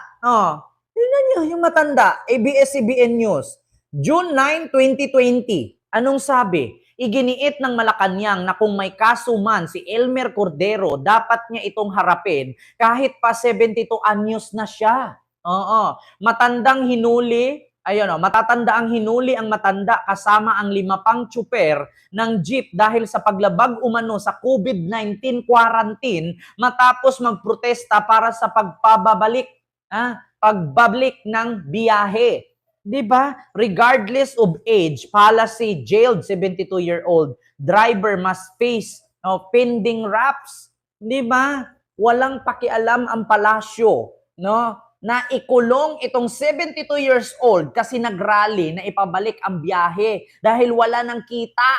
tingnan nyo yung matanda, ABS-CBN News, June 9, 2020. Anong sabi? Iginiit ng Malacanang na kung may kaso man si Elmer Cordero, dapat niya itong harapin kahit pa 72 anyos na siya. Matandang hinuli, matatanda ang hinuli ang matanda kasama ang 5 pang tsuper ng jeep dahil sa paglabag umano sa COVID-19 quarantine matapos magprotesta para sa pagbabalik ng biyahe. Diba? Regardless of age, policy, jailed 72-year-old driver must face pending wraps. Diba? Walang pakialam ang palasyo, na ikulong itong 72 years old kasi nagrally na ipabalik ang biyahe dahil wala ng kita.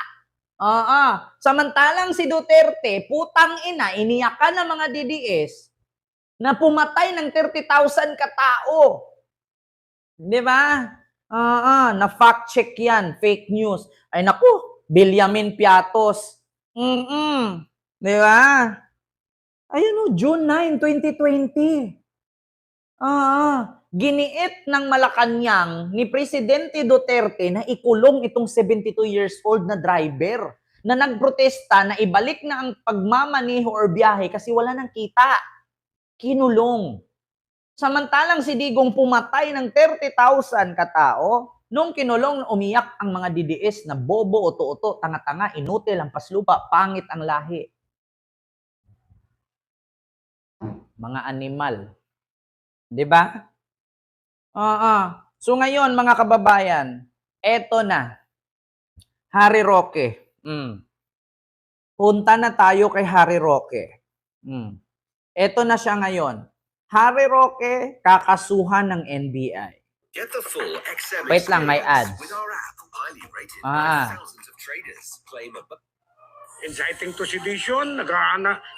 Samantalang si Duterte, putang ina, iniyakan ng mga DDS na pumatay ng 30,000 katao. Di ba? Na fact check yan, fake news. Ay naku, Bilyamin Piatos. Di ba? Ayun June 9, 2020. Giniit ng Malacanang ni Presidente Duterte na ikulong itong 72 years old na driver na nagprotesta na ibalik na ang pagmamaneho or biyahe kasi wala nang kita. Kinulong. Samantalang si Digong pumatay ng 30,000 katao, nung kinulong umiyak ang mga DDS na bobo, uto-uto, tanga-tanga, inutil ang paslupa, pangit ang lahi. Mga animal. Diba? So ngayon, mga kababayan, eto na. Harry Roque. Punta na tayo kay Harry Roque. Eto na siya ngayon. Harry Roque, kakasuhan ng NBI. Get the full XM Wait lang, may experience ads. with our app, highly rated Ah. by thousands of traders. Claim a Inciting to sedition,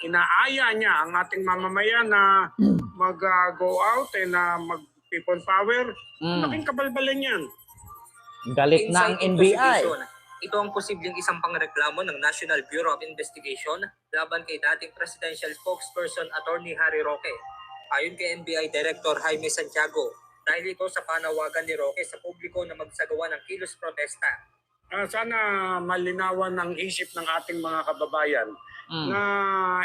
inaaya niya ang ating mamamayan na mag-go out and mag-people power. Laking kabalbalan yan. Galit na ang NBI. Ito ang posibleng isang pangreklamo ng National Bureau of Investigation laban kay dating presidential spokesperson Attorney Harry Roque. Ayon kay NBI Director Jaime Santiago, dahil ito sa panawagan ni Roque sa publiko na magsagawa ng kilos protesta. Sana malinawan ang isip ng ating mga kababayan na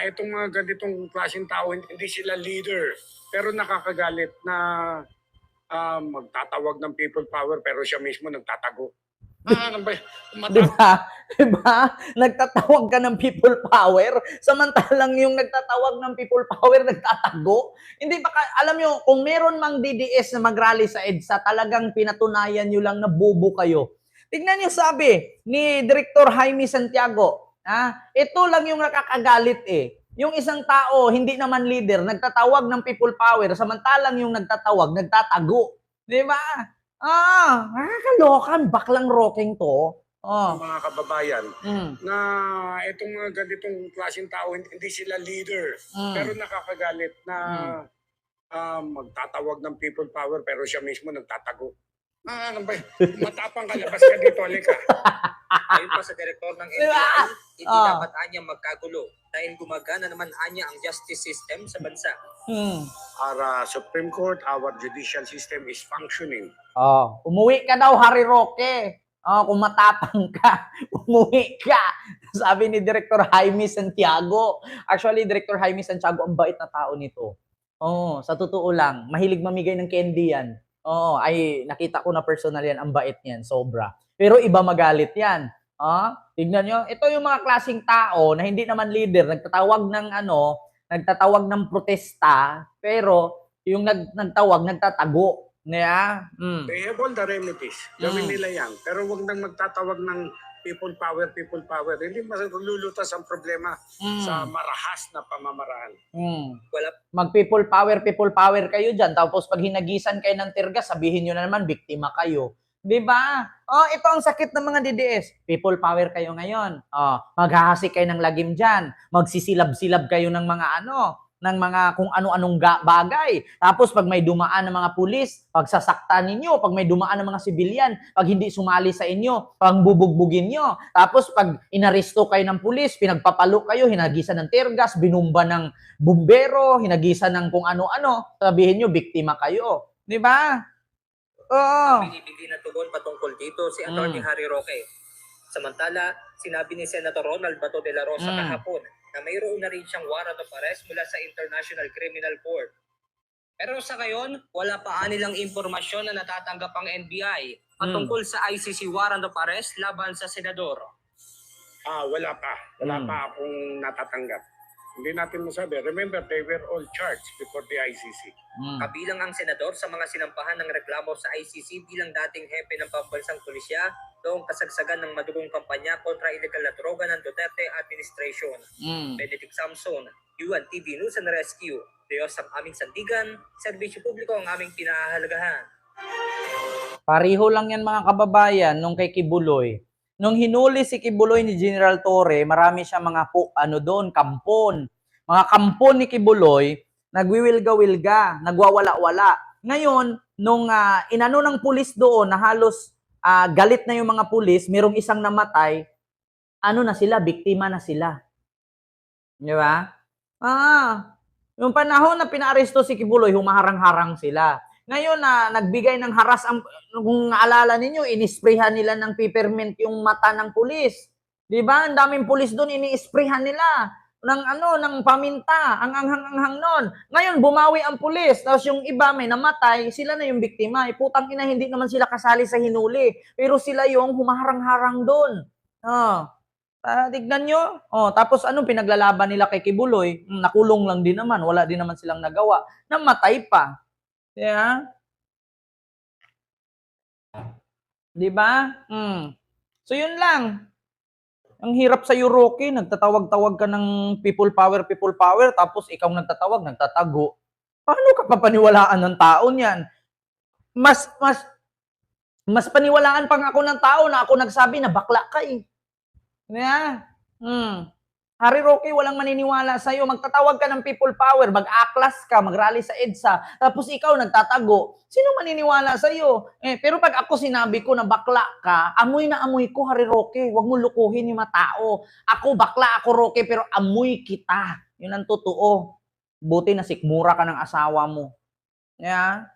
itong mga ganitong klaseng tao, hindi sila leader, pero nakakagalit na magtatawag ng people power pero siya mismo nagtatago. Ano ba? Diba? Nagtatawag ka ng people power, samantalang yung nagtatawag ng people power nagtatago. Hindi ba, alam nyo, kung meron mang DDS na mag-rally sa EDSA, talagang pinatunayan nyo lang na bobo kayo. Tignan niyo sabi ni Director Jaime Santiago, ito lang yung nakakagalit eh. Yung isang tao, hindi naman leader, nagtatawag ng people power, samantalang yung nagtatawag, nagtatago. Di ba? Nakakalokan, baklang rocking to. Mga kababayan, na itong mga ganitong klaseng tao, hindi sila leader, pero nakakagalit na magtatawag ng people power pero siya mismo nagtatago. Ano ba? Matapang ka, labas ka dito, halika. Ayon pa sa direktor ng NBI, hindi dapat anya magkagulo dahil gumagana naman anya ang justice system sa bansa. Our Supreme Court, our judicial system is functioning. Umuwi ka daw, Harry Roque. Kung matapang ka, umuwi ka. Sabi ni Director Jaime Santiago. Actually, Director Jaime Santiago, ang bait na tao nito. Sa totoo lang, mahilig mamigay ng candy yan. Ay nakita ko na personal yan, ang bait niyan, sobra. Pero iba magalit yan. Tignan nyo, ito yung mga klaseng tao na hindi naman leader, nagtatawag ng protesta, pero yung nagtawag, nagtatago. They have all the remedies. Gawin nila yan. Pero wag nang magtatawag ng people power. Hindi malulutas ang problema sa marahas na pamamaraan. Mag-people power kayo dyan. Tapos pag hinagisan kayo ng tirgas, sabihin nyo na naman, biktima kayo. Diba? Ito ang sakit ng mga DDS. People power kayo ngayon. Maghahasik kayo ng lagim dyan. Magsisilab-silab kayo ng mga kung ano-anong bagay. Tapos pag may dumaan ng mga pulis, pagsasaktan ninyo. Pag may dumaan ng mga sibilyan, pag hindi sumali sa inyo, pag bubugbugin nyo. Tapos pag inaresto kayo ng pulis, pinagpapalo kayo, hinagisan ng teargas, binumba ng bumbero, hinagisan ng kung ano-ano, sabihin nyo, biktima kayo. Di ba? Binibigay na tugon patungkol dito si Attorney Harry Roque. Samantala, sinabi ni Senator Ronald Bato de la Rosa kahapon na mayroon na rin siyang warrant of arrest mula sa International Criminal Court. Pero sa ngayon, wala pa anilang impormasyon na natatanggap ang NBI patungkol sa ICC warrant of arrest laban sa senador. Wala pa. Wala pa akong natatanggap. Hindi natin masabi. Remember, they were all charged before the ICC. Kabilang ang senador sa mga sinampahan ng reklamo sa ICC bilang dating hepe ng pambansang pulisya noong kasagsagan ng madugong kampanya kontra illegal na droga ng Duterte administration. Benedict Samson, UNTV News and Rescue. Diyos ang aming sandigan, serbisyo publiko ang aming pinahahalagahan. Pariho lang yan mga kababayan nung kay Kibuloy. Nung hinuli si Kibuloy ni General Torre, marami siya mga kampon. Mga kampon ni Kibuloy, nagwiwilga-wilga, nagwawala-wala. Ngayon, nung inano ng pulis doon na halos galit na yung mga pulis, merong isang namatay, biktima na sila. Di ba? Yung panahon na pinaaresto si Kibuloy, humaharang-harang sila. Ngayon nagbigay ng haras, kung naalala ninyo, inisprayhan nila ng peppermint yung mata ng pulis. Di ba? Ang daming pulis doon, ini-sprayhan nila ng paminta, ang anghang-anghang nun. Ngayon, bumawi ang pulis, tapos yung iba may namatay, sila na yung biktima. Putang ina, hindi naman sila kasali sa hinuli, pero sila yung humaharang-harang doon. Tignan nyo. Tapos anong pinaglalaban nila kay Kibuloy? Nakulong lang din naman, wala din naman silang nagawa. Namatay pa. Yeah. Di ba? So yun lang. Ang hirap sa Roque, nagtatawag-tawag ka ng people power, tapos ikaw nagtatawag, nagtatago. Paano ka papaniwalaan ng tao niyan? mas paniwalaan pang ako ng tao na ako nagsabi na bakla ka eh. Yeah. Harry Roque, walang maniniwala sa'yo. Magtatawag ka ng people power, mag-aklas ka, mag-rally sa EDSA, tapos ikaw nagtatago. Sino maniniwala sa'yo? Pero pag ako sinabi ko na bakla ka, amoy na amoy ko, Harry Roque. Huwag mo lukuhin yung mga tao. Ako bakla, ako Roque, pero amoy kita. Yun ang totoo. Buti na sikmura ka ng asawa mo. Yeah?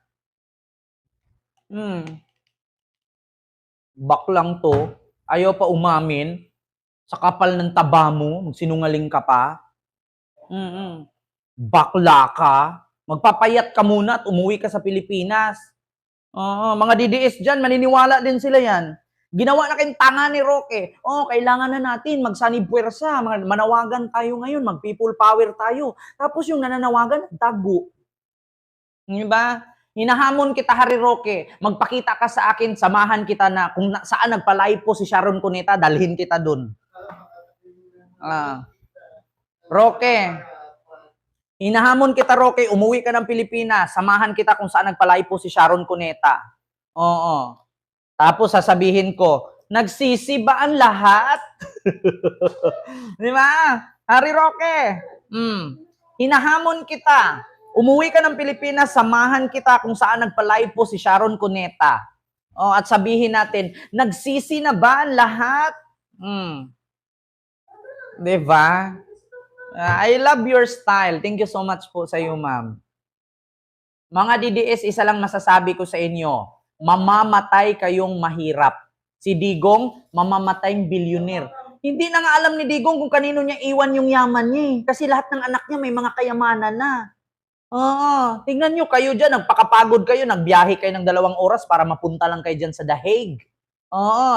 Baklang to. Ayaw pa umamin. Sa kapal ng taba mo, magsinungaling ka pa. Bakla ka. Magpapayat ka muna at umuwi ka sa Pilipinas. Mga DDS dyan, maniniwala din sila yan. Ginawa na kayong tanga ni Roque. Kailangan na natin magsanib puwersa. Manawagan tayo ngayon, mag-people power tayo. Tapos yung nananawagan, tago. Diba? Hinahamon kita, Harry Roque. Magpakita ka sa akin, samahan kita na kung saan nagpa-live si Sharon Cuneta, dalhin kita dun. Roque, hinahamon kita, Roque, umuwi ka ng Pilipinas, samahan kita kung saan nagpa-live si Sharon Cuneta. Oo. Tapos sasabihin ko, nagsisi ba ang lahat? Di ba? Harry Roque, hinahamon kita, umuwi ka ng Pilipinas, samahan kita kung saan nagpa-live si Sharon Cuneta. At sabihin natin, nagsisi na ba ang lahat? Diba? I love your style. Thank you so much po sa iyo, ma'am. Mga DDS, isa lang masasabi ko sa inyo, mamamatay kayong mahirap. Si Digong, mamamatayng bilyonir. Hindi na nga alam ni Digong kung kanino niya iwan yung yaman niya. Kasi lahat ng anak niya may mga kayamanan na. Tingnan nyo, kayo dyan, nagpakapagod kayo, nagbiyahe kayo ng 2 oras para mapunta lang kayo dyan sa The Hague.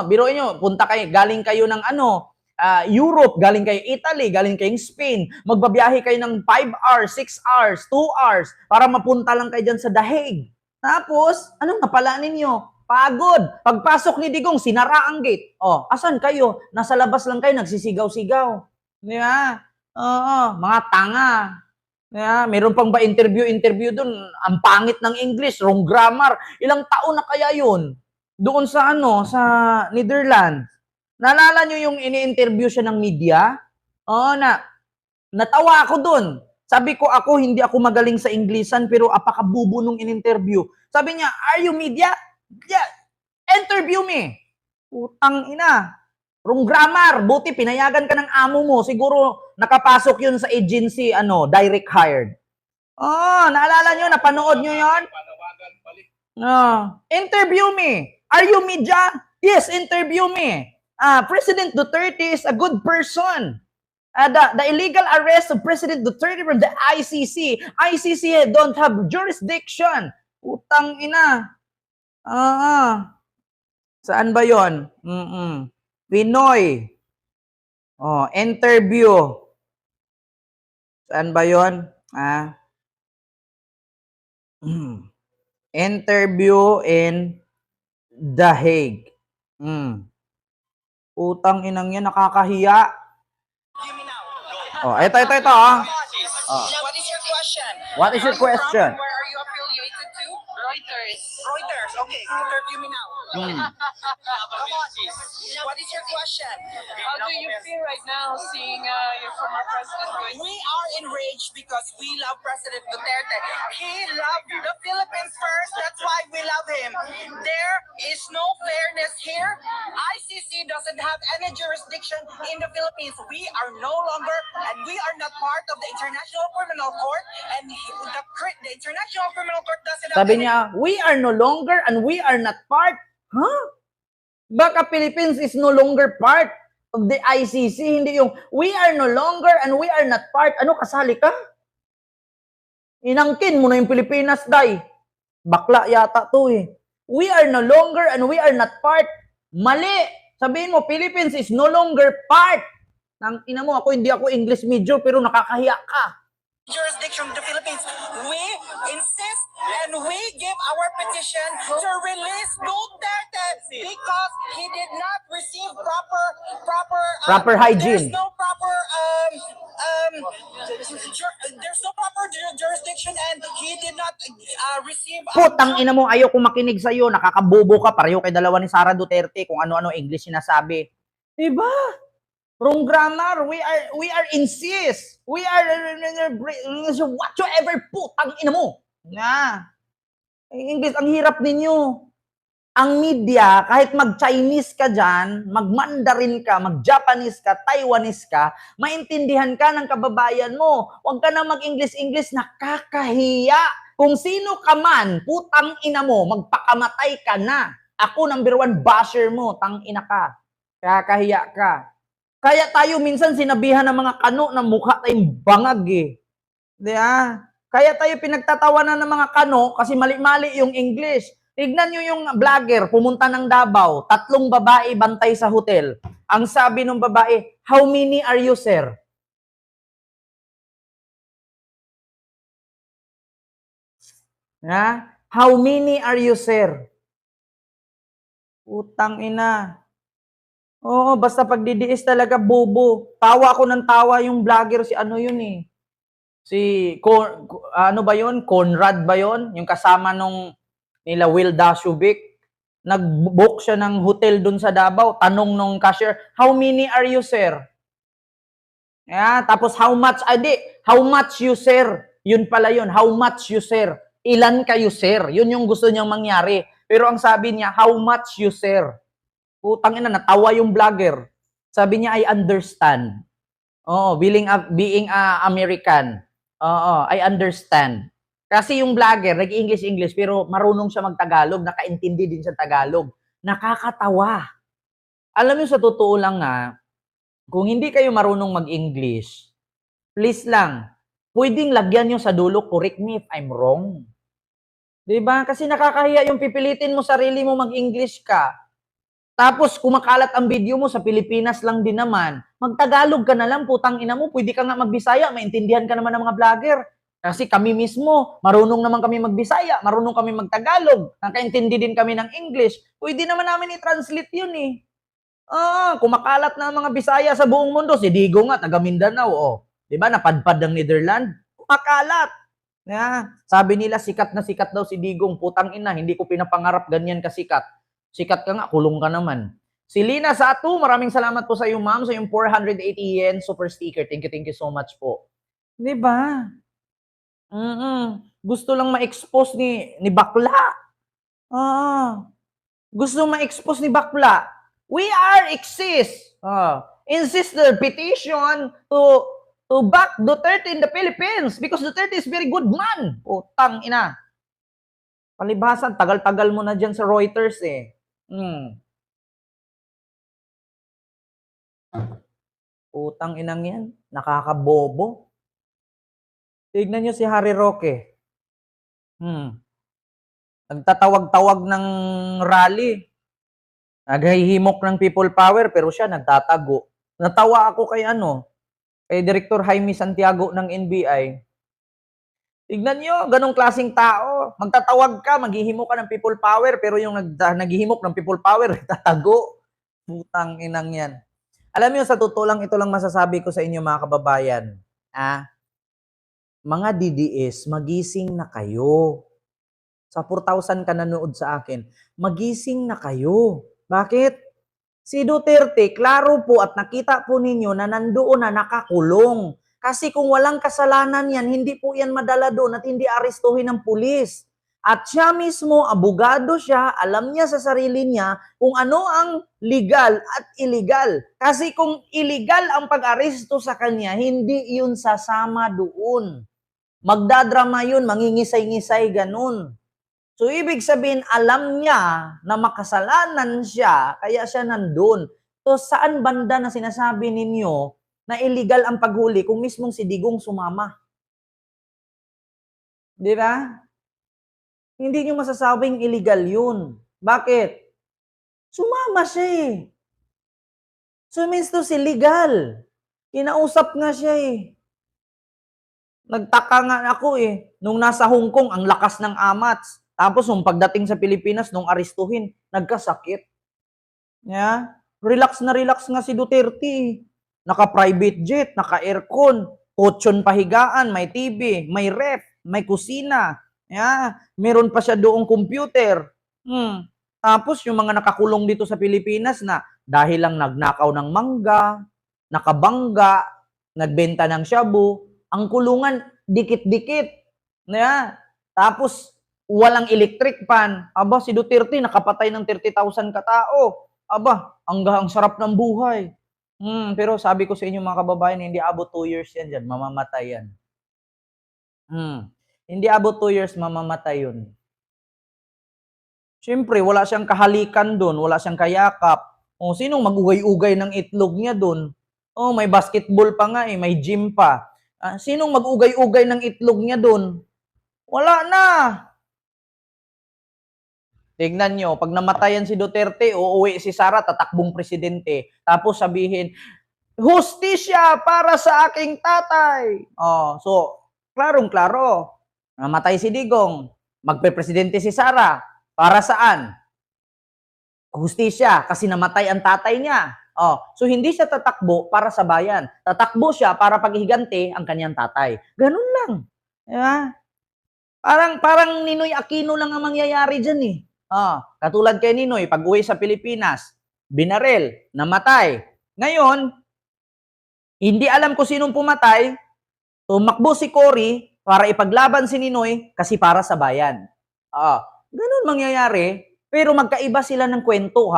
Biruin nyo, punta kayo, galing kayo ng Europe, galing kayo Italy, galing kayong Spain, magbabiyahe kayo ng 5 hours, 6 hours, 2 hours, para mapunta lang kayo dyan sa The Hague. Tapos, anong napala ninyo? Pagod. Pagpasok ni Digong, sinara ang gate. Asan kayo? Nasa labas lang kayo, nagsisigaw-sigaw. Di ba? Mga tanga. Yeah, meron pang ba interview dun? Ang pangit ng English, wrong grammar. Ilang taon na kaya yun? Doon sa sa Netherlands. Naalala nyo yung ini-interview siya ng media? Natawa ako dun. Sabi ko hindi ako magaling sa Inglesan, pero apakabubo nung in-interview. Sabi niya, are you media? Yeah, interview me. Utang ina. Wrong grammar. Buti pinayagan ka ng amo mo. Siguro nakapasok yun sa agency, direct hired. Naalala nyo? Napanood nyo yun? Interview me. Are you media? Yes, interview me. President Duterte is a good person. The illegal arrest of President Duterte from the ICC. ICC don't have jurisdiction. Utang ina. Saan ba yon? Pinoy. Interview. Saan ba yon? Interview in The Hague. Utang inang yan, nakakahiya. Ito. What is your question? What is your question? Where are you affiliated to? Reuters. Okay, interview me now. Come on. What is your question? How do you feel right now seeing your former president going? We are enraged because we love President Duterte. He loved the Philippines first. That's why we love him. There is no fairness here. ICC doesn't have any jurisdiction in the Philippines. We are no longer, and we are not part of the International Criminal Court. And the International Criminal Court doesn't have Sabi niya, we are no longer and we are not part. Baka Philippines is no longer part of the ICC. Hindi yung, we are no longer and we are not part. Ano, kasali ka? Inangkin mo na yung Pilipinas, day. Bakla yata to eh. We are no longer and we are not part. Mali. Sabihin mo, Philippines is no longer part. Nang ina mo, hindi ako English major pero nakakahiya ka. Jurisdiction of the Philippines. We insist and we give our petition to release Duterte because he did not receive proper hygiene. There's no proper jurisdiction election and he did not receive... Putang ina mo, ayaw kong makinig sa'yo. Nakakabobo ka. Pareho kay dalawa ni Sara Duterte kung ano-ano English sinasabi. Diba? Wrong grammar. We are insist. We are whatsoever. Putang ina mo. Na. English, ang hirap ninyo. Ang media, kahit mag-Chinese ka dyan, mag-Mandarin ka, mag-Japanese ka, Taiwanese ka, maintindihan ka ng kababayan mo. Huwag ka na mag-English-English, nakakahiya. Kung sino ka man, putang ina mo, magpakamatay ka na. Ako, number 1 basher mo, tang ina ka. Kakahiya ka. Kaya tayo minsan sinabihan ng mga kano na mukha tayong bangag eh. Diba? Kaya tayo pinagtatawanan ng mga kano kasi mali-mali yung English. Tignan nyo yung vlogger, pumunta ng Davao, 3 babae bantay sa hotel. Ang sabi ng babae, how many are you, sir? Ha? How many are you, sir? Utang ina. Oo, basta pagdidiis talaga, bobo. Tawa ako ng tawa yung vlogger, si ano yun eh. Ano ba yun? Conrad ba yun? Yung kasama nung nila Will Dashubik, nag-book siya ng hotel dun sa Davao, tanong nung cashier, how many are you, sir? Yeah, tapos how much, how much you, sir? Yun pala yun, how much you, sir? Ilan kayo, sir? Yun yung gusto niyang mangyari. Pero ang sabi niya, how much you, sir? Putang ina, natawa yung vlogger. Sabi niya, I understand. Being American. I understand. Kasi yung vlogger, nag-English-English, pero marunong siya mag-Tagalog, nakaintindi din sa Tagalog. Nakakatawa. Alam niyo, sa totoo lang nga, kung hindi kayo marunong mag-English, please lang, pwedeng lagyan niyo sa dulo, correct me if I'm wrong. Diba? Kasi nakakahiya yung pipilitin mo sarili mo mag-English ka. Tapos, kumakalat ang video mo sa Pilipinas lang din naman, mag-Tagalog ka na lang, putang ina mo, pwede ka nga mag-Bisaya, maintindihan ka naman ng mga vlogger. Kasi kami mismo, marunong naman kami mag-Bisaya, marunong kami mag-Tagalog, nakaintindi din kami ng English. Pwede naman namin i-translate yun eh. Kumakalat na mga Bisaya sa buong mundo. Si Digo nga, taga Mindanao. Diba, napadpad ng Netherlands? Kumakalat. Sabi nila, sikat na sikat daw si Digong. Putang ina, hindi ko pinapangarap ganyan kasikat. Sikat ka nga, kulong ka naman. Si Lina Satu, maraming salamat po sa iyo, ma'am, sa yung 480 yen super sticker. Thank you so much po. Diba? Gusto lang ma-expose ni bakla. Gusto ma-expose ni bakla. We are exist. Insist the petition to back Duterte in the Philippines because Duterte is very good man. Putang ina. Palibasan, tagal-tagal mo na dyan sa Reuters eh. Putang inang yan. Nakakabobo. Tignan nyo si Harry Roque. Nagtatawag-tawag ng rally. Naghihimok ng people power, pero siya nagtatago. Natawa ako kay kay Director Jaime Santiago ng NBI. Tignan nyo, ganong klaseng tao. Magtatawag ka, maghihimok ka ng people power, pero yung naghihimok ng people power, tatago. Putang inang yan. Alam nyo, sa totoo lang, ito lang masasabi ko sa inyo mga kababayan. Mga DDS, magising na kayo. Sa 4,000 ka nanood sa akin, magising na kayo. Bakit? Si Duterte, klaro po at nakita po ninyo na nandoon na nakakulong. Kasi kung walang kasalanan yan, hindi po yan madala doon at hindi arestuhin ng pulis. At siya mismo, abogado siya, alam niya sa sarili niya kung ano ang legal at illegal. Kasi kung illegal ang pag-aresto sa kanya, hindi yun sasama doon. Magdadrama yun, mangingisay-ngisay, ganun. So, ibig sabihin, alam niya na makasalanan siya, kaya siya nandun. So, saan banda na sinasabi ninyo na illegal ang paghuli kung mismong si Digong sumama? Di ba? Hindi nyo masasabing illegal yun. Bakit? Sumama siya eh. So, means to si legal. Kinausap nga siya eh. Nagtaka nga ako eh. Nung nasa Hong Kong, ang lakas ng amats. Tapos, nung pagdating sa Pilipinas, nung aristuhin, nagkasakit. Yeah? Relax na relax nga si Duterte. Naka-private jet, naka-aircon, kotsyon pahigaan, may TV, may ref. may kusina. Meron pa siya doong computer. Tapos yung mga nakakulong dito sa Pilipinas na dahil lang nagnakaw ng mangga, nakabangga, nagbenta ng shabu, ang kulungan dikit-dikit. Tapos walang electric pan. Aba, si Duterte nakapatay ng 30,000 katao. Aba, ang sarap ng buhay. Pero sabi ko sa inyo mga kababayan, hindi abot 2 years yan dyan. Mamamatay yan. Hindi abot 2 years, mamamatay yun. Siyempre, wala siyang kahalikan doon. Wala siyang kayakap. Sinong mag-ugay-ugay ng itlog niya doon? May basketball pa nga eh. May gym pa. Sinong mag-ugay-ugay ng itlog niya doon? Wala na. Tignan nyo, pag namatayan si Duterte, uuwi si Sara, tatakbong presidente. Tapos sabihin, hustisya para sa aking tatay. So, klarong-klaro. Namatay si Digong. Magpe-presidente si Sara. Para saan? Hustisya, kasi namatay ang tatay niya. So, hindi siya tatakbo para sa bayan. Tatakbo siya para paghigante ang kanyang tatay. Ganun lang. Parang Ninoy Aquino lang ang mangyayari dyan eh. Katulad kay Ninoy, pag uwi sa Pilipinas, binarel, namatay. Ngayon, hindi alam ko sinong pumatay, tumakbo si Cory para ipaglaban si Ninoy kasi para sa bayan. Ganun mangyayari, pero magkaiba sila ng kwento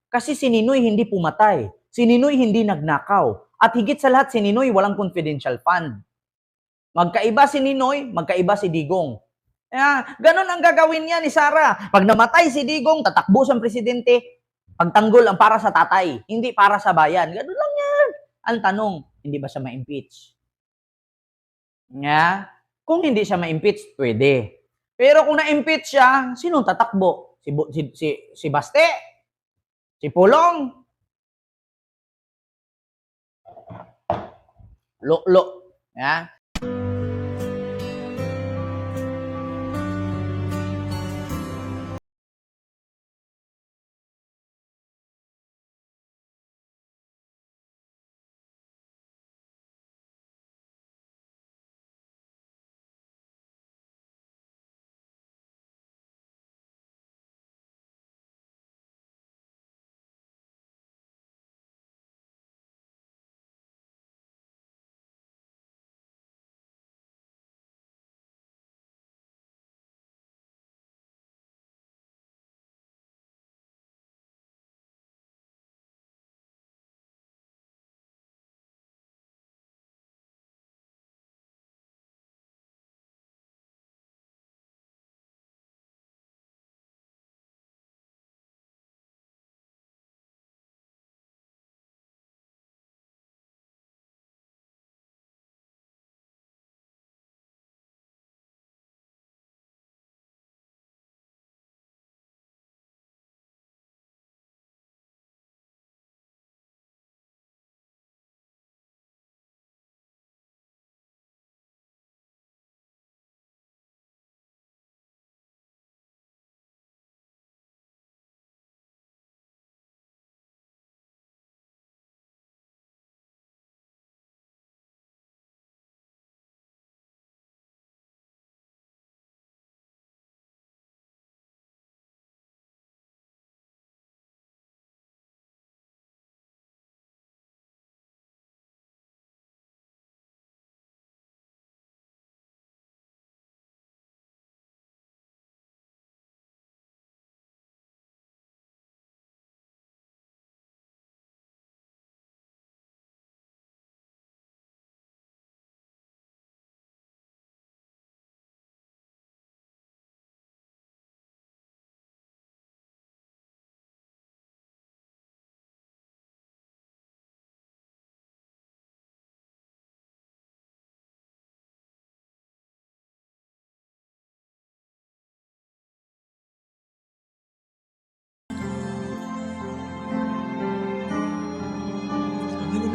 kasi si Ninoy hindi pumatay. Si Ninoy hindi nagnakaw. At higit sa lahat, si Ninoy walang confidential fund. Magkaiba si Ninoy, magkaiba si Digong. Ganun ang gagawin niya ni Sara. Pag namatay si Digong, tatakbo siyang presidente, pagtanggol ang para sa tatay, hindi para sa bayan. Ganun lang yan. Ang tanong, hindi ba siya ma-impeach? Kung hindi siya ma-impeach, pwede. Pero kung na-impeach siya, sinong tatakbo? Si Baste? Si Pulong? Lo.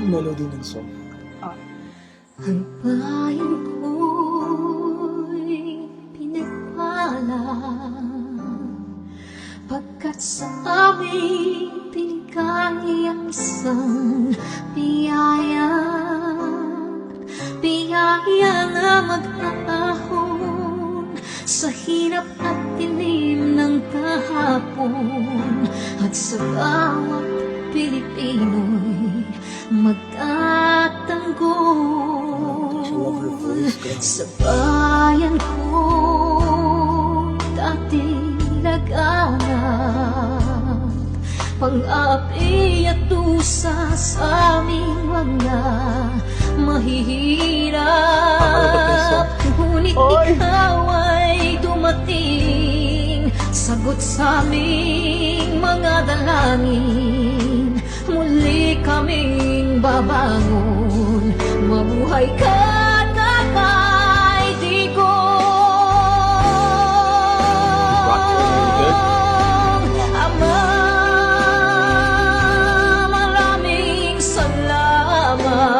Melody ng song. Ang bayan ko'y pinagpala pagkat sa amin pinigay ang isang biyaya na mag-aahon sa hirap at dilim ng kahapon, at sa bawat Pilipino'y magtatanggol. Sa bayan ko dati laganap, pang-api at dusa sa aming mga mahihirap. Ngunit ikaw ay dumating, sagot sa aming mga dalangin. Muli kaming babangon, mabuhay ka, Tatay Digong. Ama, maraming salamat.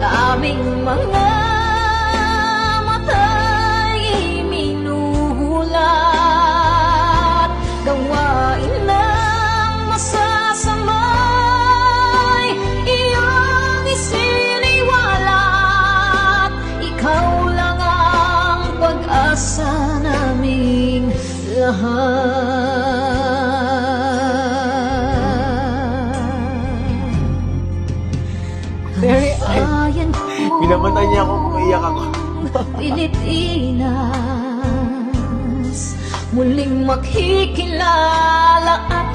Aming mga mata'y minuhulat, gawain ng masasamay iyong isiniwalat. Ikaw lang ang pag-asa naming lahat. Very Bayan ko, Binamatay niya ako kung iyak ako. Pilipinas, muling makikilala at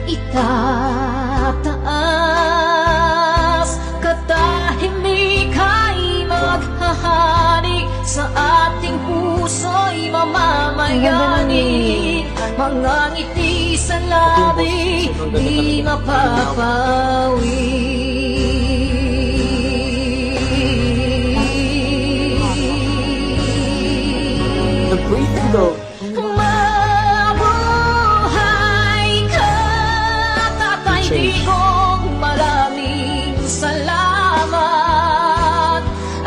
itataas. Katahimik ay maghahari, sa ating puso'y mamamayani. Mga ngiti sa labi, di mapapawi. The breathing though. Mabuhay ka, Tatay Digong. Maraming salamat.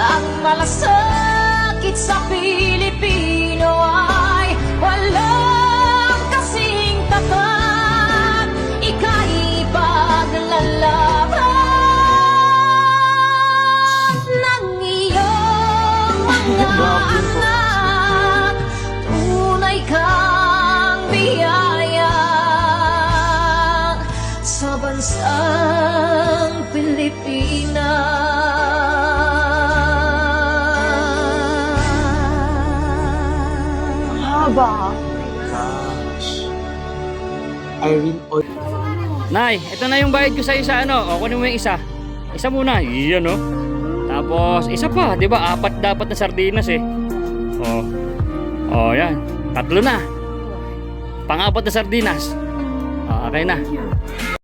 Ang malasakit sa Pilipino ay walang kasing tapat. Ika'y paglalaban ng iyong mga anak. Tunay kang biyaya sa bansang Pilipinas. Haba. Gosh. Irene Oy. Nay, ito na yung bayad ko sa isa, ano? O, kunin mo yung isa. Isa muna. Iyan, no? Tapos, isa pa, di ba? 4 dapat na sardinas, eh. Yan. 3 na. Pang-4 na sardinas. Okay na.